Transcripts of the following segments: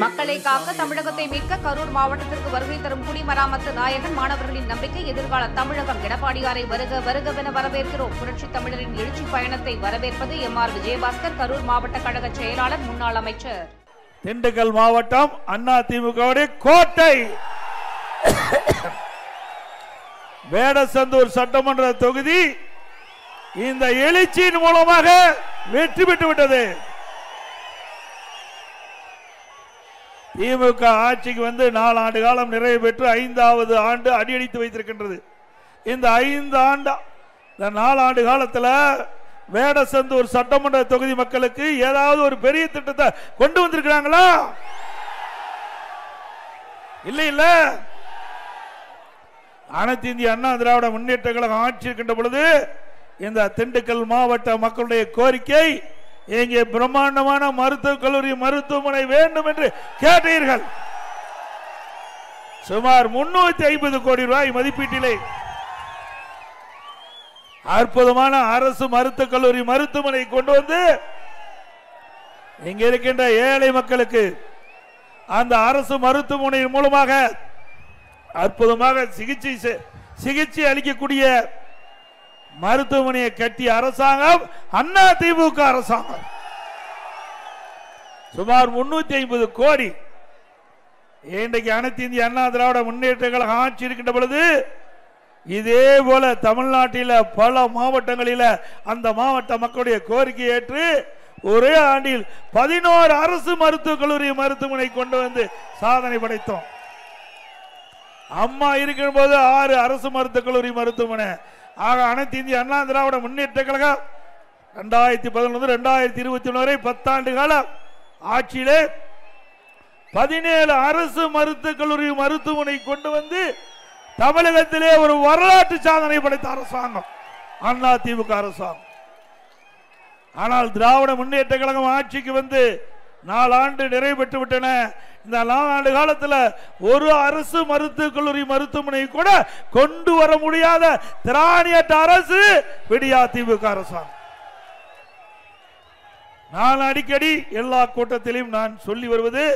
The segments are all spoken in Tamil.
மக்களை காக்க தமிழகத்தை மீட்க கரூர் மாவட்டத்திற்கு வருகை தரும் குடிமராமத்து நாயகன் மாணவர்களின் நம்பிக்கை எதிர்கால தமிழகம். எடப்பாடியாரை வருக வருகவென வரவேற்கிறோம். புரட்சித் தமிழரின் எழுச்சி பயணத்தை வரவேற்பது எம்.ஆர். விஜயபாஸ்கர், கரூர் மாவட்ட கழக செயலாளர், முன்னாள் அமைச்சர். திண்டுக்கல் மாவட்டம் அதிமுக கோட்டை வேடசந்தூர் சட்டமன்ற தொகுதி இந்த எழுச்சியின் மூலமாக வெற்றி பெற்றுவிட்டது. திமுக ஆட்சிக்கு வந்து 4 ஆண்டு காலம் நிறைவு பெற்று 5வது ஆண்டு அடியெடுத்து வைத்திருக்கின்றது. இந்த 4 ஆண்டு காலத்தில் வேடசந்தூர் சட்டமன்ற தொகுதி மக்களுக்கு ஏதாவது ஒரு பெரிய திட்டத்தை கொண்டு வந்திருக்கிறாங்களா? இல்ல. அனைத்து இந்திய அண்ணா திராவிட முன்னேற்ற கழகம் ஆட்சி இருக்கின்ற பொழுது இந்த திண்டுக்கல் மாவட்ட மக்களுடைய கோரிக்கை, இங்கே பிரம்மாண்டமான மருத்துவக் கல்லூரி மருத்துவமனை வேண்டும் என்று கேட்டீர்கள். சுமார் 350 கோடி ரூபாய் மதிப்பீட்டிலே அற்புதமான அரசு மருத்துவக் கல்லூரி மருத்துவமனை கொண்டு வந்து இங்க இருக்கின்ற ஏழை மக்களுக்கு அந்த அரசு மருத்துவமனையின் மூலமாக அற்புதமாக சிகிச்சை அளிக்கக்கூடிய மருத்துவமனையை கட்டிய அரசாங்கம் அதிமுக அரசாங்கம். சுமார் 350 கோடி. இன்றைக்கு அனைத்து இந்திய அண்ணா திராவிட முன்னேற்ற கழகம் ஆட்சி இருக்கின்ற பொழுது இதே போல தமிழ்நாட்டில் பல மாவட்டங்களில் அந்த மாவட்ட மக்களுடைய கோரிக்கை ஏற்று ஒரே ஆண்டில் 11 அரசு மருத்துவக் கல்லூரி மருத்துவமனை கொண்டு வந்து சாதனை படைத்தோம். அம்மா இருக்கிற போது 6 அரசு மருத்துவக் கல்லூரி மருத்துவமனை. ஆக அனைத்து இந்திய அண்ணா திராவிட முன்னேற்ற கழகம் 2011-2021 வரை 10 ஆண்டு கால ஆட்சியிலே 17 அரசு மருத்துவக் கல்லூரி மருத்துவமனை கொண்டு வந்து தமிழகத்திலே ஒரு வரலாற்று சாதனை படைத்த அரசாங்கம் அதிமுக அரசாங்கம். ஆனால் திராவிட முன்னேற்ற கழகம் ஆட்சிக்கு வந்து 4 ஆண்டு நிறைவு பெற்று விட்டன. இந்த 4 ஆண்டு காலத்தில் ஒரு அரசு மருத்துவக் கல்லூரி மருத்துவமனை கூட கொண்டு வர முடியாத திராணியற்ற அரசு விடியா திமுக அரசாங்கம். நான் அடிக்கடி எல்லா கூட்டத்திலும் நான் சொல்லி வருவது,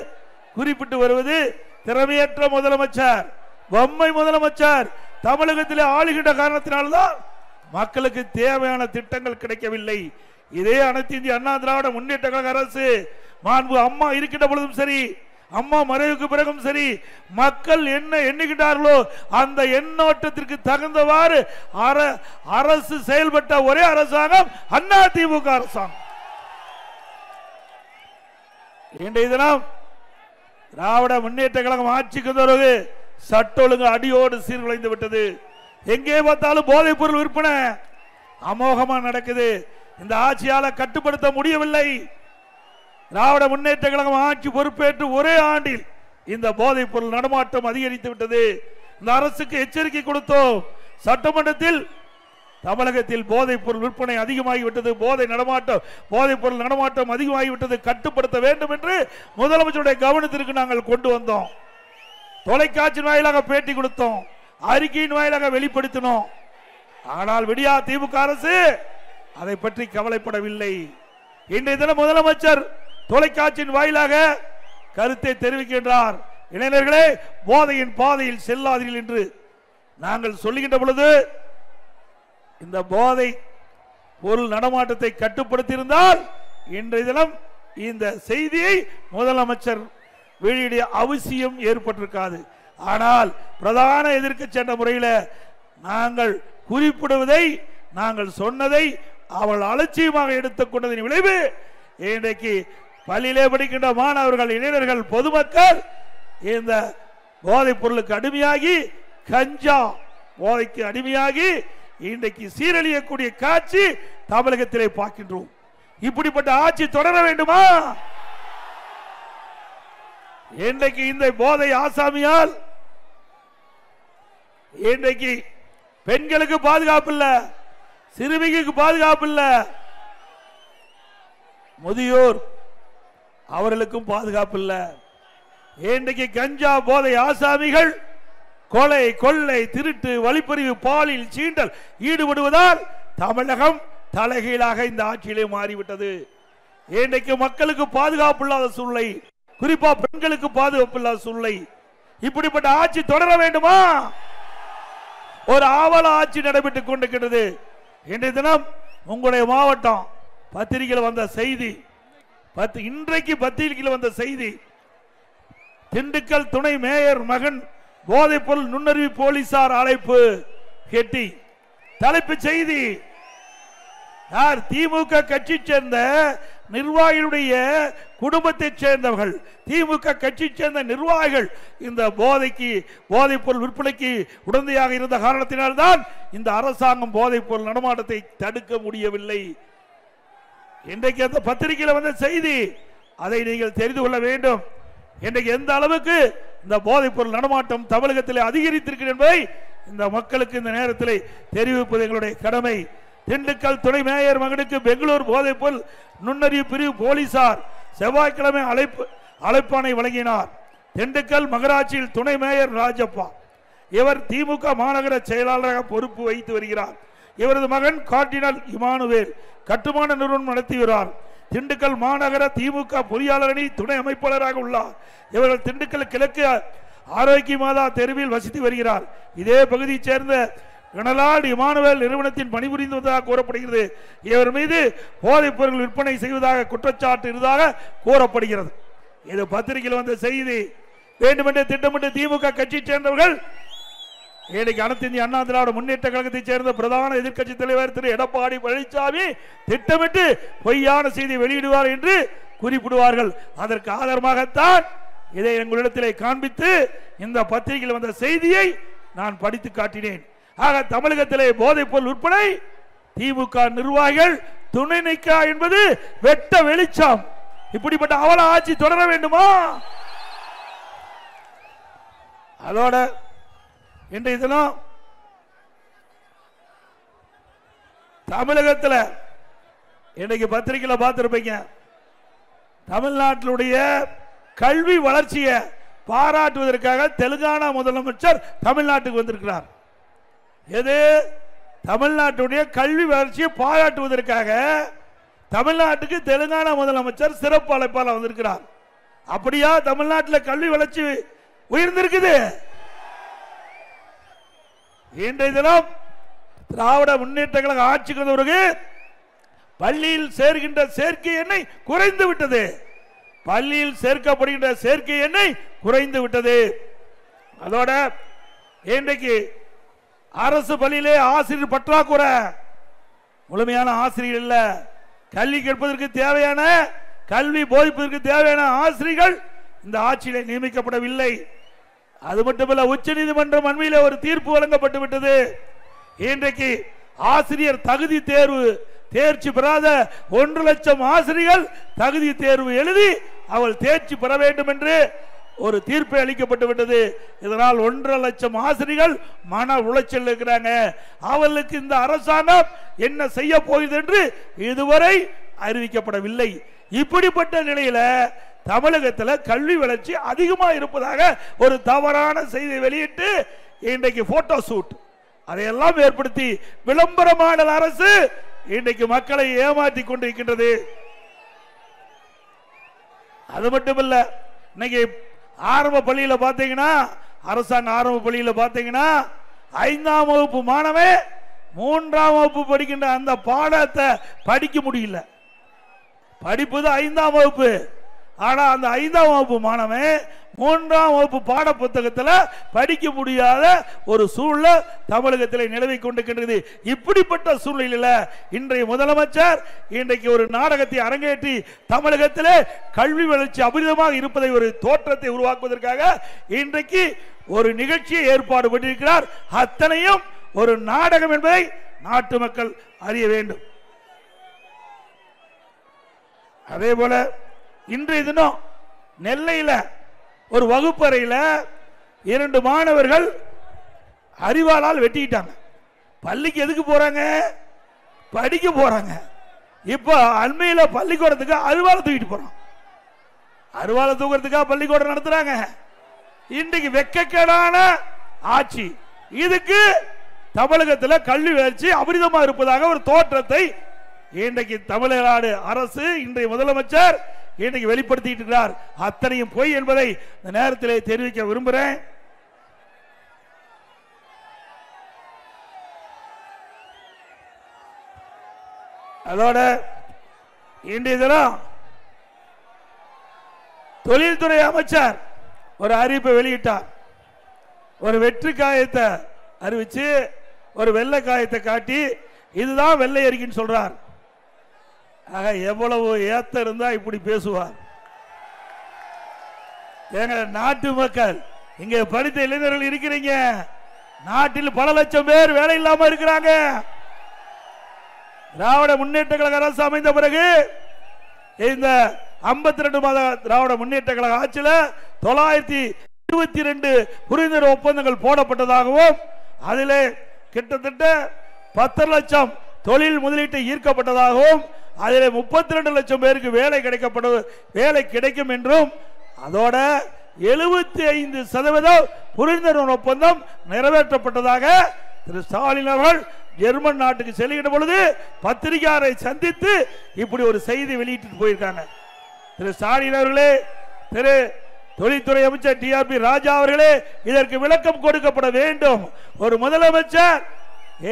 குறிப்பிட்டு வருவது, திறமையற்ற முதலமைச்சர், பொம்மை முதலமைச்சர் தமிழகத்திலே ஆளுகின்ற காரணத்தினால்தான் மக்களுக்கு தேவையான திட்டங்கள் கிடைக்கவில்லை. இதே அனைத்து இந்திய அண்ணா திராவிட முன்னேற்ற கழக அரசு மாண்பு அம்மா இருக்கின்ற பொழுதும் சரி, அம்மா மறைவுக்கு பிறகும் சரி, மக்கள் என்ன எண்ணுகின்றார்களோ அந்த எண்ணோட்டத்திற்கு தகுந்தவாறு அரசு செயல்பட்ட ஒரே அரசாங்கம் அதிமுக அரசாங்கம். இன்றைய தினம் திராவிட முன்னேற்ற கழகம் ஆட்சிக்கு வருவது சட்ட ஒழுங்கு அடியோடு சீர்குலைந்து விட்டது. எங்கே பார்த்தாலும் போதைப் பொருள் விற்பனை அமோகமா நடக்குது. இந்த ஆட்சியால கட்டுப்படுத்த முடியவில்லை. திராவிட முன்னேற்ற கழகம் ஆட்சி பொறுப்பேற்று ஒரே ஆண்டில் இந்த போதைப் பொருள் நடமாட்டம் அதிகரித்து விட்டது. இந்த அரசுக்கு எச்சரிக்கை கொடுத்தோம். சட்டமன்றத்தில் தமிழகத்தில் போதைப் பொருள் விற்பனை அதிகமாகிவிட்டது, போதைப் பொருள் நடமாட்டம் அதிகமாகிவிட்டது, கட்டுப்படுத்த வேண்டும் என்று முதலமைச்சருடைய கவனத்திற்கு நாங்கள் கொண்டு வந்தோம். தொலைக்காட்சி வாயிலாக பேட்டி கொடுத்தோம், அறிக்கையின் வாயிலாக வெளிப்படுத்தினோம். ஆனால் விடியா திமுக அரசு அதை பற்றி கவலைப்படவில்லை. இன்றைய தினம் முதலமைச்சர் தொலைக்காட்சியின் வாயிலாக கருத்தை தெரிவிக்கின்றார். இளைஞர்களே, போதையின் பாதையில் செல்லாதீர்கள் என்று நாங்கள் சொல்லுகின்ற பொழுது இந்த போதை பொருள் நடமாட்டத்தை கட்டுப்படுத்தியிருந்தால் இன்றைய தினம் இந்த செய்தியை முதலமைச்சர் வெளியிட அவசியம் ஏற்பட்டிருக்காது. ஆனால் பிரதான எதிர்க்கட்சி என்ற முறையில் நாங்கள் குறிப்பிடுவதை, நாங்கள் சொன்னதை அவள் அலட்சியமாக எடுத்துக்கொண்டதின் விளைவு இன்றைக்கு பள்ளியிலே படிக்கின்ற மாணவர்கள், இளைஞர்கள், பொதுமக்கள் இந்த போதைப் பொருளுக்கு அடிமையாகி, கஞ்சா போதைக்கு அடிமையாகி இன்றைக்கு சீரழியக்கூடிய காட்சி தமிழகத்திலே பார்க்கின்றோம். இப்படிப்பட்ட ஆட்சி தொடர வேண்டுமா? இன்றைக்கு இந்த போதை ஆசாமியால் இன்றைக்கு பெண்களுக்கு பாதுகாப்பு இல்ல, சிறுமிக்கு பாதுகாப்பு இல்ல, முதியோர் அவர்களுக்கும் பாதுகாப்பு இல்ல. இன்றைக்கு கஞ்சா போதை ஆசாமிகள் கொலை, கொள்ளை, திருட்டு, வழிப்பறிவு, பாலியல் சீண்டல் ஈடுபடுவதால் தமிழகம் தலைகீழாக இந்த ஆட்சியிலே மாறிவிட்டது. இன்றைக்கு மக்களுக்கு பாதுகாப்பு இல்லாத சூழ்நிலை, குறிப்பா பெண்களுக்கு பாதுகாப்பு இல்லாத சூழ்நிலை. இப்படிப்பட்ட ஆட்சி தொடர வேண்டுமா? ஒரு ஆவல ஆட்சி நடைபெற்றுக் கொண்டிருக்கிறது. இன்றைய தினம் உங்களுடைய மாவட்டம் பத்திரிகையில் வந்த செய்தி, இன்றைக்கு பத்திரிகையில் வந்த செய்தி, திண்டுக்கல் துணை மேயர் மகன் போதைப்பொருள் நுண்ணறிவு போலீசார் அழைப்பு கெட்டி. தலைப்புச் செய்தி, யார்? திமுக கட்சி சேர்ந்த நிர்வாகிகளுடைய குடும்பத்தைச் சேர்ந்தவர்கள், திமுக கட்சி சேர்ந்த நிர்வாகிகள் இந்த போதைப்பொருள் விற்பனைக்கு உடந்தையாக இருந்த காரணத்தினால்தான் இந்த அரசாங்கம் போதைப்பொருள் நடமாட்டத்தை தடுக்க முடியவில்லை. இன்றைக்கு அந்த பத்திரிகையில் வந்த செய்தி, அதை நீங்கள் தெரிந்து கொள்ள வேண்டும். இன்றைக்கு எந்த அளவுக்கு இந்த போதைப்பொருள் நடமாட்டம் தமிழகத்தில் அதிகரித்திருக்கிறது என்பதை இந்த மக்களுக்கு இந்த நேரத்தில் தெரிவிப்பது எங்களுடைய கடமை. திண்டுக்கல் துணை மேயர் மகனுக்கு பெங்களூர் போதைப்பொருள் நுண்ணறிவு பிரிவு போலீசார் செவ்வாய்க்கிழமை அழைப்பானை வழங்கினார். திண்டுக்கல் மகராட்சியில் துணை மேயர் ராஜப்பா, இவர் திமுக மாநகர செயலாளராக பொறுப்பு வைத்து வருகிறார். இவரது மகன் கார்டினல் இமானுவேல் கட்டுமான நிறுவனம் நடத்தி வருகிறார். திண்டுக்கல் மாநகர திமுக பொறியாளர் அணி துணை அமைப்பாளராக உள்ளார். இவர்கள் திண்டுக்கல் கிழக்கு ஆரோக்கிய மாதா தெருவில் வசித்து வருகிறார். இதே பகுதியைச் சேர்ந்த கனலாட் இமானுவேல் நிறுவனத்தின் பணிபுரிந்து வந்ததாக கூறப்படுகிறது. இவர் மீது போதைப் பொருள் விற்பனை செய்வதாக குற்றச்சாட்டு இருந்ததாக கூறப்படுகிறது. இது பத்திரிகையில் வந்த செய்தி. வேண்டுமென்றே திட்டமிட்டு திமுக கட்சியை சேர்ந்தவர்கள் இன்னைக்கு அனைத்து இந்திய அண்ணா திராவிட முன்னேற்ற கழகத்தைச் சேர்ந்த பிரதான எதிர்க்கட்சி தலைவர் திரு எடப்பாடி பழனிசாமி திட்டமிட்டு பொய்யான செய்தி வெளியிடுவார் என்று குறிப்பிடுவார்கள். அதற்கு ஆதாரமாகத்தான் இதை எங்களிடத்திலே காண்பித்து இந்த பத்திரிகையில் வந்த செய்தியை நான் படித்து காட்டினேன். ஆக தமிழகத்திலே போதைப் பொருள் விற்பனை திமுக நிர்வாகிகள் துணை நிற்கா என்பது வெட்ட வெளிச்சம். இப்படிப்பட்ட அவல ஆட்சி தொடர வேண்டுமா? அதோட இன்றைய தினம் தமிழகத்தில் இன்னைக்கு பத்திரிகையில் பார்த்திருப்பீங்க, தமிழ்நாட்டினுடைய கல்வி வளர்ச்சியை பாராட்டுவதற்காக தெலுங்கானா முதலமைச்சர் தமிழ்நாட்டுக்கு வந்திருக்கிறார். எது? தமிழ்நாட்டுடைய கல்வி வளர்ச்சியை பாராட்டுவதற்காக தமிழ்நாட்டுக்கு தெலுங்கானா முதலமைச்சர் சிறப்பு அழைப்பாளர் வந்திருக்கிறார். அப்படியா தமிழ்நாட்டில் கல்வி வளர்ச்சி உயர்ந்திருக்குது? இன்றைய தினம் திராவிட முன்னேற்ற கழக ஆட்சிக்கு வந்தவருக்கு பள்ளியில் சேர்க்கின்ற சேர்க்கை எண்ணெய் குறைந்து விட்டது. பள்ளியில் சேர்க்கப்படுகின்ற சேர்க்கை எண்ணெய் குறைந்து விட்டது. அதோட இன்றைக்கு அரசு பள்ளியிலே ஆசிரியர் பற்றாக்குறை, முழுமையான ஆசிரியர் இல்ல. கல்வி கற்பதற்கு தேவையான, கல்வி போதிப்பதற்கு தேவையான ஆசிரியர்கள் இந்த ஆட்சியிலே நியமிக்கப்படவில்லை. அது மட்டுமல்ல, உச்ச நீதிமன்றம் அண்மையில் ஒரு தீர்ப்பு வழங்கப்பட்டு விட்டது. இன்றைக்கு ஆசிரியர் தகுதி தேர்வு தேர்ச்சி பெறாத 1 லட்சம் ஆசிரியர்கள் தகுதி தேர்வு எழுதி அவள் தேர்ச்சி பெற வேண்டும் என்று ஒரு தீர்ப்பு அளிக்கப்பட்டு விட்டது. இதனால் 1.5 லட்சம் ஆசிரியர்கள் மன உளைச்சல் இருக்கிறாங்க. அவர்களுக்கு இந்த அரசாங்கம் என்ன செய்ய போகுது என்று இதுவரை அறிவிக்கப்படவில்லை. இப்படிப்பட்ட நிலையில தமிழகத்தில் கல்வி வளர்ச்சி அதிகமாக இருப்பதாக ஒரு தவறான செய்தி வெளியிட்டு இன்றைக்கு போட்டோ ஷூட் அதையெல்லாம் ஏற்படுத்தி விளம்பரமான அரசு இன்றைக்கு மக்களை ஏமாற்றி கொண்டிருக்கின்றது. அது மட்டுமல்ல, இன்னைக்கு ஆரம்ப பள்ளியில பாத்தீங்கன்னா, அரசாங்க ஆரம்ப பள்ளியில பாத்தீங்கன்னா 5ஆம் வகுப்பு மாணவன் 3ஆம் வகுப்பு படிக்கின்ற அந்த பாடத்தை படிக்க முடியல. படிப்பது 5ஆம் வகுப்பு. ஆனா அந்த 5ஆம் வகுப்பு மாணவன் 3ஆம் வகுப்பு பாட புத்தகத்தில் படிக்க முடியாத ஒரு சூழ்நிலை தமிழகத்தில் நிலவி கொண்டிருக்கின்றது. இப்படிப்பட்ட சூழ்நிலையில் இன்றைய முதலமைச்சர் இன்றைக்கு ஒரு நாடகத்தை அரங்கேற்றி தமிழகத்திலே கல்வி வளர்ச்சி அபரிதமாக இருப்பதை ஒரு தோற்றத்தை உருவாக்குவதற்காக இன்றைக்கு ஒரு நிகழ்ச்சியை ஏற்பாடு பண்ணியிருக்கிறார். அத்தனையும் ஒரு நாடகம் என்பதை நாட்டு மக்கள் அறிய வேண்டும். அதே போல இன்றைய தினம் நெல்லையில் ஒரு வகுப்பறையில் 2 மாணவர்கள் அரிவாளால் வெட்டிட்டாங்க. பள்ளிக்கு எதுக்கு போறாங்க? படிக்க போறாங்க. இப்ப அண்மையில் பள்ளிக்கூடத்துக்கு அரிவாளை தூக்கிட்டு போறோம். அரிவாளை தூக்கிறதுக்காக பள்ளிக்கூடம் நடத்துறாங்க. இன்றைக்கு வெட்கக்கேடான ஆட்சி. இதுக்கு தமிழகத்தில் கல்வி வளர்ச்சி அபரிதமாக இருப்பதாக ஒரு தோற்றத்தை இன்றைக்கு தமிழ்நாடு அரசு, இன்றைய முதலமைச்சர் இன்னைக்கு வெளிப்படுத்திட்டு இருக்கிறார். அத்தனையும் பொய் என்பதை இந்த நேரத்திலே தெரிவிக்க விரும்புகிறேன். அதோட இன்றைய தினம் தொழில்துறை அமைச்சர் ஒரு அறிவிப்பை வெளியிட்டார். ஒரு வெற்றி காயத்தை அறிவிச்சு ஒரு வெள்ளை காயத்தை காட்டி இதுதான் வெள்ளை அறிக்கைன்னு சொல்றார். ஆக எவ்வளவு ஏத்த இருந்தா இப்படி பேசுவார்? எங்க நாட்டு மக்கள், இங்க படித்த இளைஞர்கள் இருக்கிறீங்க, நாட்டில் பல லட்சம் பேர் வேலை இல்லாம இருக்கிறாங்க. திராவிட முன்னேற்ற கழக அரசு அமைந்த பிறகு இந்த 52 மாத திராவிட முன்னேற்ற கழக ஆட்சியில் 922 புரிந்துணர்வு ஒப்பந்தங்கள் போடப்பட்டதாகவும் அதிலே கிட்டத்தட்ட 10 லட்சம் தொழில் முதலீட்டை ஈர்க்கப்பட்டதாகவும் அதிலே 32 லட்சம் பேருக்கு வேலை கிடைக்கும் என்றும் அதோட 75% புரிந்துணர்வு ஒப்பந்தம் நிறைவேற்றப்பட்டதாக திரு ஸ்டாலின் அவர்கள் ஜெர்மன் நாட்டுக்கு செல்கின்ற பொழுது பத்திரிகையாளரை சந்தித்து இப்படி ஒரு செய்தி வெளியிட்டு போயிருக்காங்க. திரு ஸ்டாலின் அவர்களே, திரு தொழில்துறை அமைச்சர் டிஆர்பி ராஜா அவர்களே, இதற்கு விளக்கம் கொடுக்கப்பட வேண்டும். ஒரு முதலமைச்சர்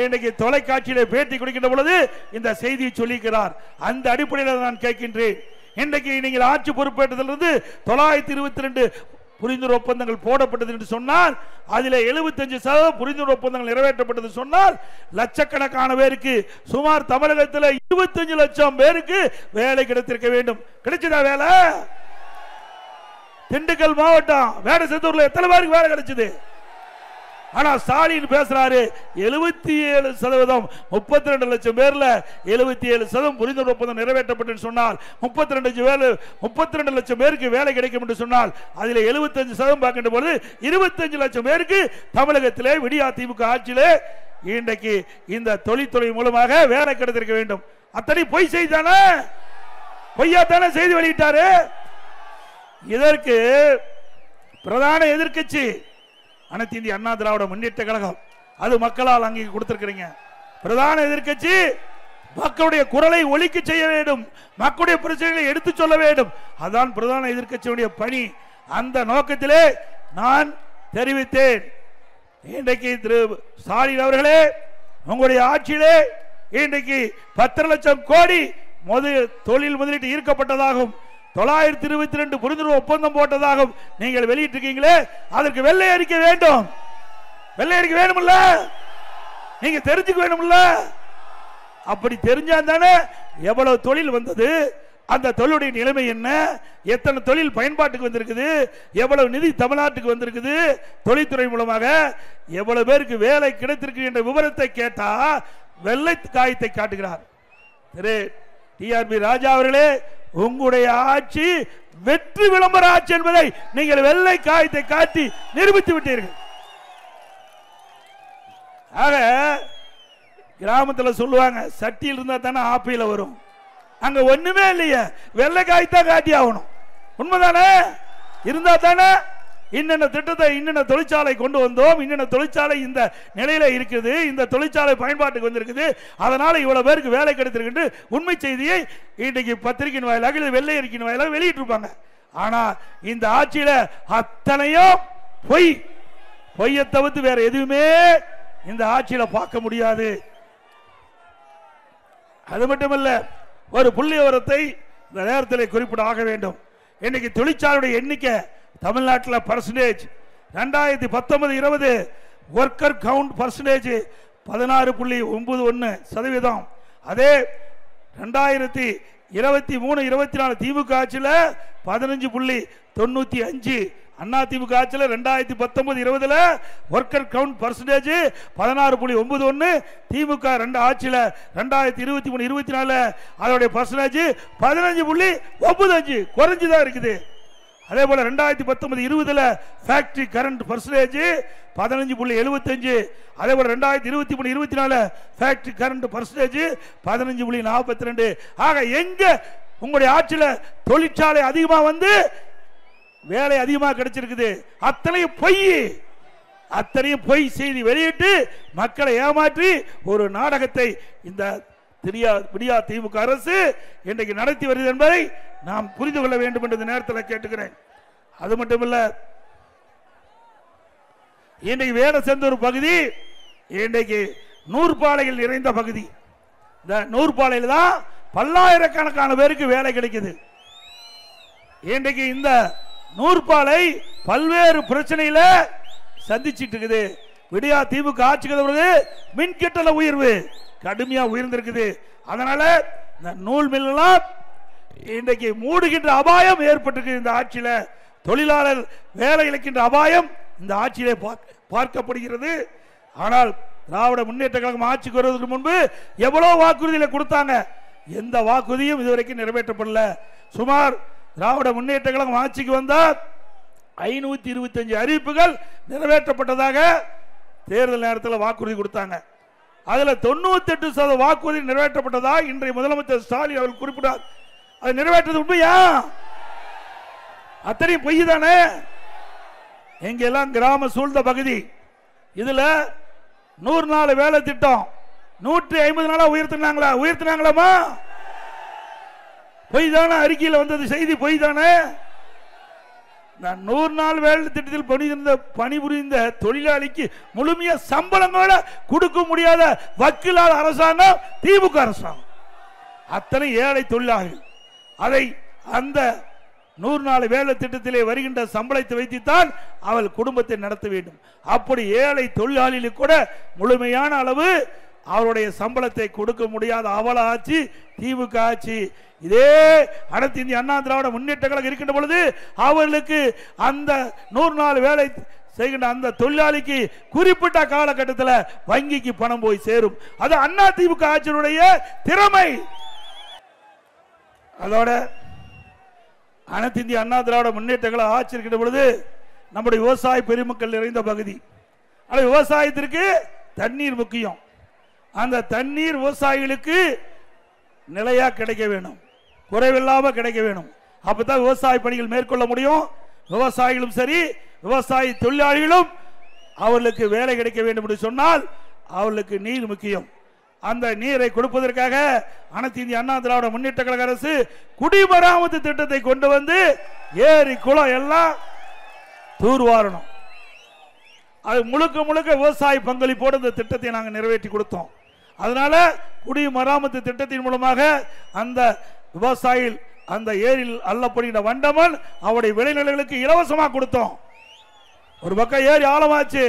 இன்னைக்கு தொலைக்காட்சியில பேட்டி கொடுக்கின்ற பொழுது இந்த செய்தியை சொல்லிக்கிறார். அந்த அடிப்படையில் நான் கேட்கின்றேன், இன்றைக்கு நீங்கள் ஆட்சி பொறுப்பேற்றதிலிருந்து 922 புரிந்துணர்வு ஒப்பந்தங்கள் போடப்பட்டது என்று சொன்னால் அதில் 75% புரிந்துணர்வு ஒப்பந்தங்கள் நிறைவேற்றப்பட்டது சொன்னால் லட்சக்கணக்கான பேருக்கு, சுமார் தமிழகத்தில் 25 லட்சம் பேருக்கு வேலை கிடைத்திருக்க வேண்டும். கிடைச்சதா வேலை? திண்டுக்கல் மாவட்டம் வேடசத்தூர்ல எத்தனை பேருக்கு வேலை கிடைச்சது? ஆனா ஸ்டாலின் பேசுறாரு 77%, 32 லட்சம் பேர்ல 77% புரிந்துணர்வு ஒப்பந்தம் நிறைவேற்றப்பட்டு சொன்னால் 32 லட்சம் பேருக்கு வேலை கிடைக்கும் என்று சொன்னால் அதில் 75% பார்க்கின்ற பொழுது 25 லட்சம் பேருக்கு தமிழகத்திலே விடியா திமுக ஆட்சியிலே இன்றைக்கு இந்த தொழில்துறை மூலமாக வேலை கிடைத்திருக்க வேண்டும். அத்தனை பொய் செய்தானே, பொய்யாத்தானே செய்தி வெளியிட்டாரு. இதற்கு பிரதான எதிர்க்கட்சி அனைத்து இந்திய அண்ணா திராவிட முன்னேற்ற கழகம், அது மக்களால் அங்கே கொடுத்திருக்கிறீங்க. பிரதான எதிர்க்கட்சி மக்களுடைய குரலை ஒலிக்க செய்ய வேண்டும், மக்களுடைய பிரச்சனைகளை எடுத்து சொல்ல வேண்டும். அதுதான் பிரதான எதிர்க்கட்சியுடைய பணி. அந்த நோக்கத்திலே நான் தெரிவித்தேன். இன்றைக்கு திரு ஸ்டாலின் அவர்களே, உங்களுடைய ஆட்சியிலே இன்றைக்கு 10 லட்சம் கோடி தொழில் முதலீட்டு ஈர்க்கப்பட்டதாகும், 922 புரிந்துணர்வு ஒப்பந்தம் போட்டதாகவும் நீங்கள் வெளியிட்டிருக்கீங்களே, அதற்கு வெள்ளை அறிக்கை வேண்டும். வெள்ளை அறிக்கை வேணும்ல, நீங்க தெரிஞ்சுக்க வேணும்ல. அப்படி தெரிஞ்சா தானே எவ்வளவு தொழில் வந்தது, அந்த தொழிலுடைய நிலைமை என்ன, எத்தனை தொழில் பயன்பாட்டுக்கு வந்திருக்குது, எவ்வளவு நிதி தமிழ்நாட்டுக்கு வந்திருக்குது, தொழில்துறை மூலமாக எவ்வளவு பேருக்கு வேலை கிடைத்திருக்கு என்ற விவரத்தை கேட்டா வெள்ளை காயத்தை காட்டுகிறார். திரு டிஆர்பி ராஜா அவர்களே, உங்களுடைய ஆட்சி வெற்றி விளம்பர ஆட்சி என்பதை நீங்கள் வெள்ளை காயத்தை காட்டி நிரூபித்து விட்டீர்கள். ஆக கிராமத்தில் சொல்லுவாங்க, சட்டியில் இருந்தா தானே ஆப்பையில வரும். அங்க ஒண்ணுமே இல்லையே, வெள்ளை காயத்தான் காட்டி ஆகணும். உண்மைதானே? இருந்தா தானே இன்னென்ன திட்டத்தை, இன்னென்ன தொழிற்சாலை கொண்டு வந்தோம், இன்னென்ன தொழிற்சாலை இந்த நிலையில இருக்குது, இந்த தொழிற்சாலை பயன்பாட்டுக்கு வந்திருக்குது, அதனால இவ்வளவு பேருக்கு வேலை கிடைத்திருக்கு உண்மை செய்தியை இன்றைக்கு பத்திரிகையின் வாயிலாக, வெள்ளை அறிக்கையின் வாயிலாக வெளியிட்டு இருப்பாங்க. ஆனா இந்த ஆட்சியில அத்தனையும் பொய்யை தவிர்த்து வேற எதுவுமே இந்த ஆட்சியில பார்க்க முடியாது. அது மட்டுமல்ல, ஒரு புள்ளி விவரத்தை இந்த நேரத்தில் குறிப்பிட ஆக வேண்டும். இன்னைக்கு தொழிற்சாலையுடைய எண்ணிக்கை தமிழ்நாட்டில் பர்சன்டேஜ் 2019-20 ஒர்க்கர் கவுண்ட் பர்சன்டேஜ் 16.91%. அதே 2023-24 திமுக ஆட்சியில் 15.95%. அண்ணா திமுக ஆட்சியில் 2019-20 ஒர்க்கர் கவுண்ட் பர்சன்டேஜ் 16.91%. திமுக ஆட்சியில் 2023-24 அதோடைய பர்சன்டேஜ் 15.95%, குறைஞ்சுதான் இருக்குது. அதே போல 2019-20 ஃபேக்டரி கரண்ட் பர்சன்டேஜ் 15.75%. அதே போல 2023-24 ஃபேக்டரி கரண்ட் பர்சன்டேஜ் 15.42%. ஆக எங்க உங்களுடைய ஆட்சியில் தொழிற்சாலை அதிகமா வந்து வேலை அதிகமாக கிடைச்சிருக்குது? அத்தனையும் பொய் செய்தி வெளியிட்டு மக்களை ஏமாற்றி ஒரு நாடகத்தை இந்த விடியா திமுக அரசு இன்றைக்கு நடத்தி வருகிறது என்பதை நாம் புரிந்து கொள்ள வேண்டும் என்று இந்த நேரத்தில் கேட்டுக்கிறேன். அது மட்டுமல்ல, இன்றைக்கு வேடசந்தூர் பகுதி இன்றைக்கு நூற்பாலையில் நிறைந்த பகுதி. இந்த நூற்பாலையில் தான் பல்லாயிரக்கணக்கான பேருக்கு வேலை கிடைக்குது. இன்றைக்கு இந்த நூற்பாலை பல்வேறு பிரச்சனையில சந்திச்சிட்டு இருக்குது. விடியா திமுக ஆட்சிக்கு மின்கட்டண உயர்வு கடுமையா உயர்ந்திருக்குது. அதனால இந்த நூல் மில்லாம் இன்றைக்கு மூடுகின்ற அபாயம் ஏற்பட்டிருக்கு. இந்த ஆட்சியில தொழிலாளர் வேலை இழக்கின்ற அபாயம் இந்த ஆட்சியிலே பார்க்கப்படுகிறது. ஆனால் திராவிட முன்னேற்ற கழகம் ஆட்சிக்கு வருவதற்கு முன்பு எவ்வளவு வாக்குறுதிகளை கொடுத்தாங்க, எந்த வாக்குறுதியும் இதுவரைக்கும் நிறைவேற்றப்படல. சுமார் திராவிட முன்னேற்ற கழகம் ஆட்சிக்கு வந்தால் 525 அறிவிப்புகள் நிறைவேற்றப்பட்டதாக தேர்தல் நேரத்தில் வாக்குறுதி கொடுத்தாங்க. அதுல 98% வாக்குறுதி நிறைவேற்றப்பட்டதா இன்றைய முதலமைச்சர் ஸ்டாலின் அவர்கள் குறிப்பிட்டார். அது நிறைவேற்றது உண்மையா? அத்தனையும் பொய் தானே. எங்கெல்லாம் கிராம சூழ்ந்த பகுதி, இதுல 100 நாள் வேலை திட்டம் 150 நாளா உயர்த்தினாங்களாமா? பொய் தானே. அறிக்கையில் வந்தது செய்தி பொய் தானே. 100 நாள் வேலை திட்டத்தில் பணிபுரிந்த தொழிலாளிக்கு முழுமையா சம்பளங்களோட கொடுக்க முடியாத வக்கீலாளர் அரசாங்கம் திமுக அரசாங்கம். அத்தனை ஏழை தொழிலாளிகள் அதை அந்த 100 நாள் வேலை திட்டத்திலே வருகின்ற சம்பளத்தை வைத்துத்தான் அவள் குடும்பத்தை நடத்த வேண்டும். அப்படி ஏழை தொழிலாளிகளுக்கு கூட முழுமையான அளவு அவருடைய சம்பளத்தை கொடுக்க முடியாத அவல ஆட்சி திமுக ஆட்சி. இதே அனைத்து இந்திய அண்ணா திராவிட முன்னேற்ற கழகம் இருக்கின்ற பொழுது அவர்களுக்கு அந்த 100 நாள் வேலை செய்கின்ற அந்த தொழிலாளிக்கு குறிப்பிட்ட காலகட்டத்தில் வங்கிக்கு பணம் போய் சேரும். அது அண்ணா திமுக ஆட்சியினுடைய திறமை. அதோட அனைத்து இந்திய அண்ணா திராவிட முன்னேற்ற கழகம் ஆட்சி இருக்கின்ற பொழுது நம்முடைய விவசாய பெருமக்கள் நிறைந்த பகுதி. ஆனால் விவசாயத்திற்கு தண்ணீர் முக்கியம். அந்த தண்ணீர் விவசாயிகளுக்கு நிலையா கிடைக்க வேணும், குறைவில்லாம கிடைக்க வேணும். அப்பதான் விவசாய பணிகள் மேற்கொள்ள முடியும். விவசாயிகளும் சரி விவசாய தொழிலாளிகளும் அவர்களுக்கு வேலை கிடைக்க வேண்டும் என்று சொன்னால் அவர்களுக்கு நீர் முக்கியம். அந்த நீரை கொடுப்பதற்காக அனைத்து இந்திய அண்ணா திராவிட முன்னேற்ற கழக அரசு குடிமராமத்து திட்டத்தை கொண்டு வந்து ஏரி குளம் எல்லாம் தூர்வாரணும். அது முழுக்க முழுக்க விவசாய பங்களிப்போடு இந்த திட்டத்தை நாங்கள் நிறைவேற்றி கொடுத்தோம். அதனால குடிமராமத்து திட்டத்தின் மூலமாக அந்த விவசாயிகள் அந்த ஏரியில் அள்ளப்படுகின்ற வண்டமன் அவருடைய விளைநிலங்களுக்கு இலவசமாக கொடுத்தோம். ஒரு பக்கம் ஏரி ஆழமாச்சு,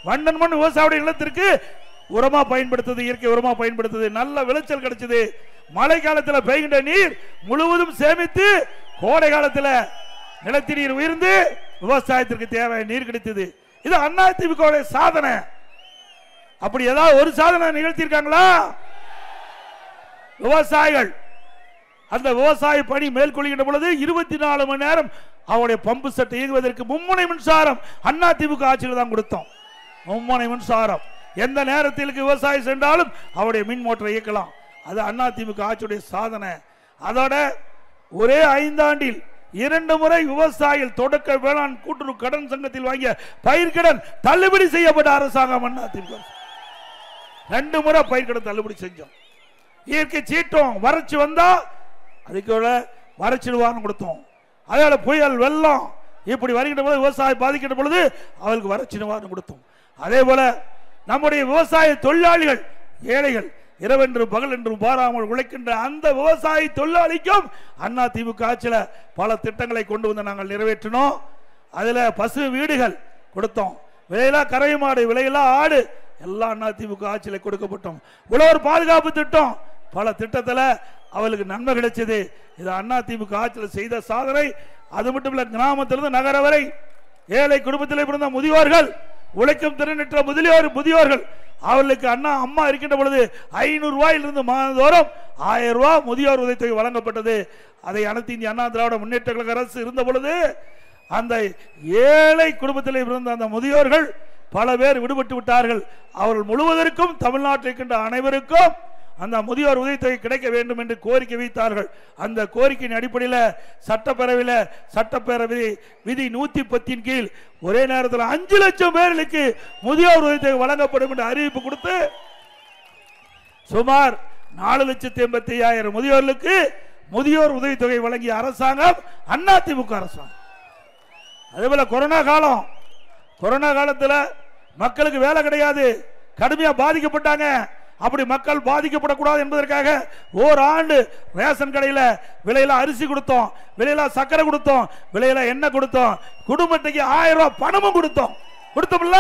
வண்டன் மண் விவசாயிய நிலத்திற்கு உரமா பயன்படுத்துது, இயற்கை உரமா பயன்படுத்துது, நல்ல விளைச்சல் கிடைச்சது. மழை காலத்தில் பெய்கின்ற நீர் முழுவதும் சேமித்து கோடை காலத்தில் நிலத்தி நீர் உயர்ந்து விவசாயத்திற்கு தேவை நீர் கிடைத்தது. இது அண்ணா திமுக சாதனை. அப்படி ஏதாவது ஒரு சாதனை நிகழ்த்தியிருக்காங்களா? விவசாயிகள் அந்த விவசாய பணி மேற்கொள்கின்ற பொழுது 24 மணி நேரம் அவருடைய பம்பு செட் இயங்குவதற்கு மும்முனை மின்சாரம் அண்ணா திமுக ஆட்சியில் தான் கொடுத்தோம். மும்முனை மின்சாரம் எந்த நேரத்திற்கு விவசாயம் சென்றாலும் அவருடைய மின் மோட்டரை இயக்கலாம். அது அண்ணா திமுக ஆட்சியுடைய சாதனை. அதோட ஒரே 5 ஆண்டில் 2 முறை விவசாயிகள் தொடக்க வேளாண் கூட்டுறவு கடன் சங்கத்தில் வாங்கிய பயிர்கடன் தள்ளுபடி செய்யப்பட்ட அரசாங்கம் அண்ணா திமுக. 2 முறை பயிர்கடன் தள்ளுபடி செஞ்சோம். இயற்கை சீற்றம் வறட்சி வந்தா அதுக்கு வறட்சி நிவாரணம் கொடுத்தோம். அதனால புயல் வெள்ளம் இப்படி வருகின்ற பொழுது விவசாயம் பாதிக்கின்ற பொழுது அவர்களுக்கு வறட்சி நிவாரணம் கொடுத்தோம். அதே போல நம்முடைய விவசாய தொழிலாளிகள் ஏழைகள் இரவென்றும் பகல் என்றும் பாராமல் உழைக்கின்ற அந்த விவசாய தொழிலாளிக்கும் அண்ணா திமுக ஆட்சியில் பல திட்டங்களை கொண்டு வந்து நாங்கள் நிறைவேற்றினோம். அதுல பசு வீடுகள் கொடுத்தோம், விலையிலா கரை மாடு, விலையிலா ஆடு எல்லாம் அண்ணா திமுக ஆட்சியில் கொடுக்கப்பட்டோம். உழவர் பாதுகாப்பு திட்டம் பல திட்டத்தில் அவளுக்கு நன்மை கிடைச்சது. இது அண்ணா திமுக ஆட்சியில் செய்த சாதனை. அது மட்டும் இல்ல, கிராமத்திலிருந்து நகர வரை ஏழை குடும்பத்தில் பிறந்த முதியோர்கள், உழைக்கும் திறனற்ற முதியோர்கள் அவர்களுக்கு அம்மா இருக்கின்ற பொழுது 500 ரூபாயிலிருந்து மாதந்தோறும் 1000 ரூபாய் முதியோர் உதவித்தொகை வழங்கப்பட்டது. அதை அனைத்து இந்திய அண்ணா திராவிட முன்னேற்ற கழக அரசு இருந்த பொழுது அந்த ஏழை குடும்பத்தில் பிறந்த அந்த முதியோர்கள் பல பேர் விடுபட்டு விட்டார்கள். அவர்கள் முழுவதற்கும் தமிழ்நாட்டில் இருக்கின்ற அனைவருக்கும் அந்த முதியோர் உதவித்தொகை கிடைக்க வேண்டும் என்று கோரிக்கை வைத்தார்கள். அந்த கோரிக்கையின் அடிப்படையில் சட்டப்பேரவை விதி 110 கீழ் ஒரே நேரத்தில் 5 லட்சம் பேர்களுக்கு முதியோர் உதவித்தொகை வழங்கப்படும் என்று அறிவிப்பு கொடுத்து சுமார் 4,85,000 முதியோர்களுக்கு முதியோர் உதவித்தொகை வழங்கிய அரசாங்கம் அதிமுக அரசாங்கம். அதேபோல கொரோனா காலத்தில் மக்களுக்கு வேலை கிடையாது, கடுமையா பாதிக்கப்பட்டாங்க. அப்படி மக்கள் பாதிக்கப்படக்கூடாது என்பதற்காக ஓராண்டு ரேஷன் கடையில் விலையில அரிசி கொடுத்தோம், விலையில சக்கரை கொடுத்தோம், விலையில எண்ணெய் கொடுத்தோம், குடும்பத்துக்கு 1000 ரூபாய் பணமும் கொடுத்தோம்ல.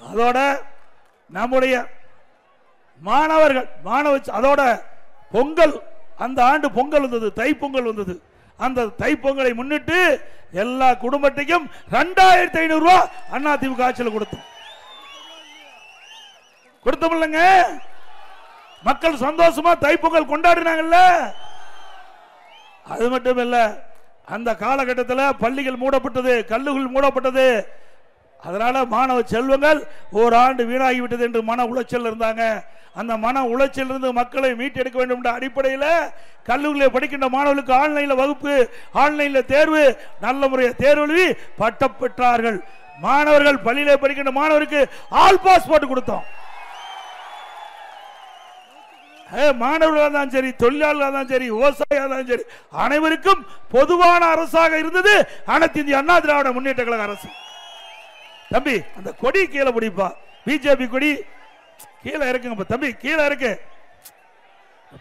அதோட நம்முடைய மாணவர்கள் அதோட பொங்கல், அந்த ஆண்டு பொங்கல் வந்தது, தைப்பொங்கல் வந்தது. அந்த தைப்பொங்கலை முன்னிட்டு எல்லா குடும்பத்துக்கும் 2500 ரூபாய் அதிமுக ஆட்சியில் கொடுத்தோம்லங்க. மக்கள் சந்தோஷமா தைப்பொங்கல் கொண்டாடினாங்கல்ல. அது மட்டும் இல்ல, அந்த காலகட்டத்தில் பள்ளிகள் மூடப்பட்டது, கல்லூரிகள் மூடப்பட்டது. அதனால மாணவ செல்வங்கள் ஓராண்டு வீணாகிவிட்டது என்று மன உளைச்சல் இருந்தாங்க. அந்த மன உளைச்சல் இருந்து மக்களை மீட்டெடுக்க வேண்டும் என்ற அடிப்படையில் கல்லூரியில் படிக்கின்ற மாணவர்களுக்கு ஆன்லைனில் வகுப்பு, ஆன்லைனில் தேர்வு, நல்ல முறையில் தேர்வு எழுதி பட்டம் பெற்றார்கள். மாணவர்கள் பள்ளியில் படிக்கின்ற மாணவருக்கு ஆல் பாஸ் போட்டு கொடுத்தோம். மாணவர்களாக தான் சரி, தொழிலாளர்களாக தான் சரி, விவசாயியாக தான் சரி, அனைவருக்கும் பொதுவான அரசாக இருந்தது அனைத்து இந்திய அண்ணா திராவிட முன்னேற்ற கழக அரசு. தம்பி அந்த கொடி கீழே பிடிப்பா, பிஜேபி கொடி கீழே இருக்குங்கப்பா தம்பி, கீழே இருக்கு.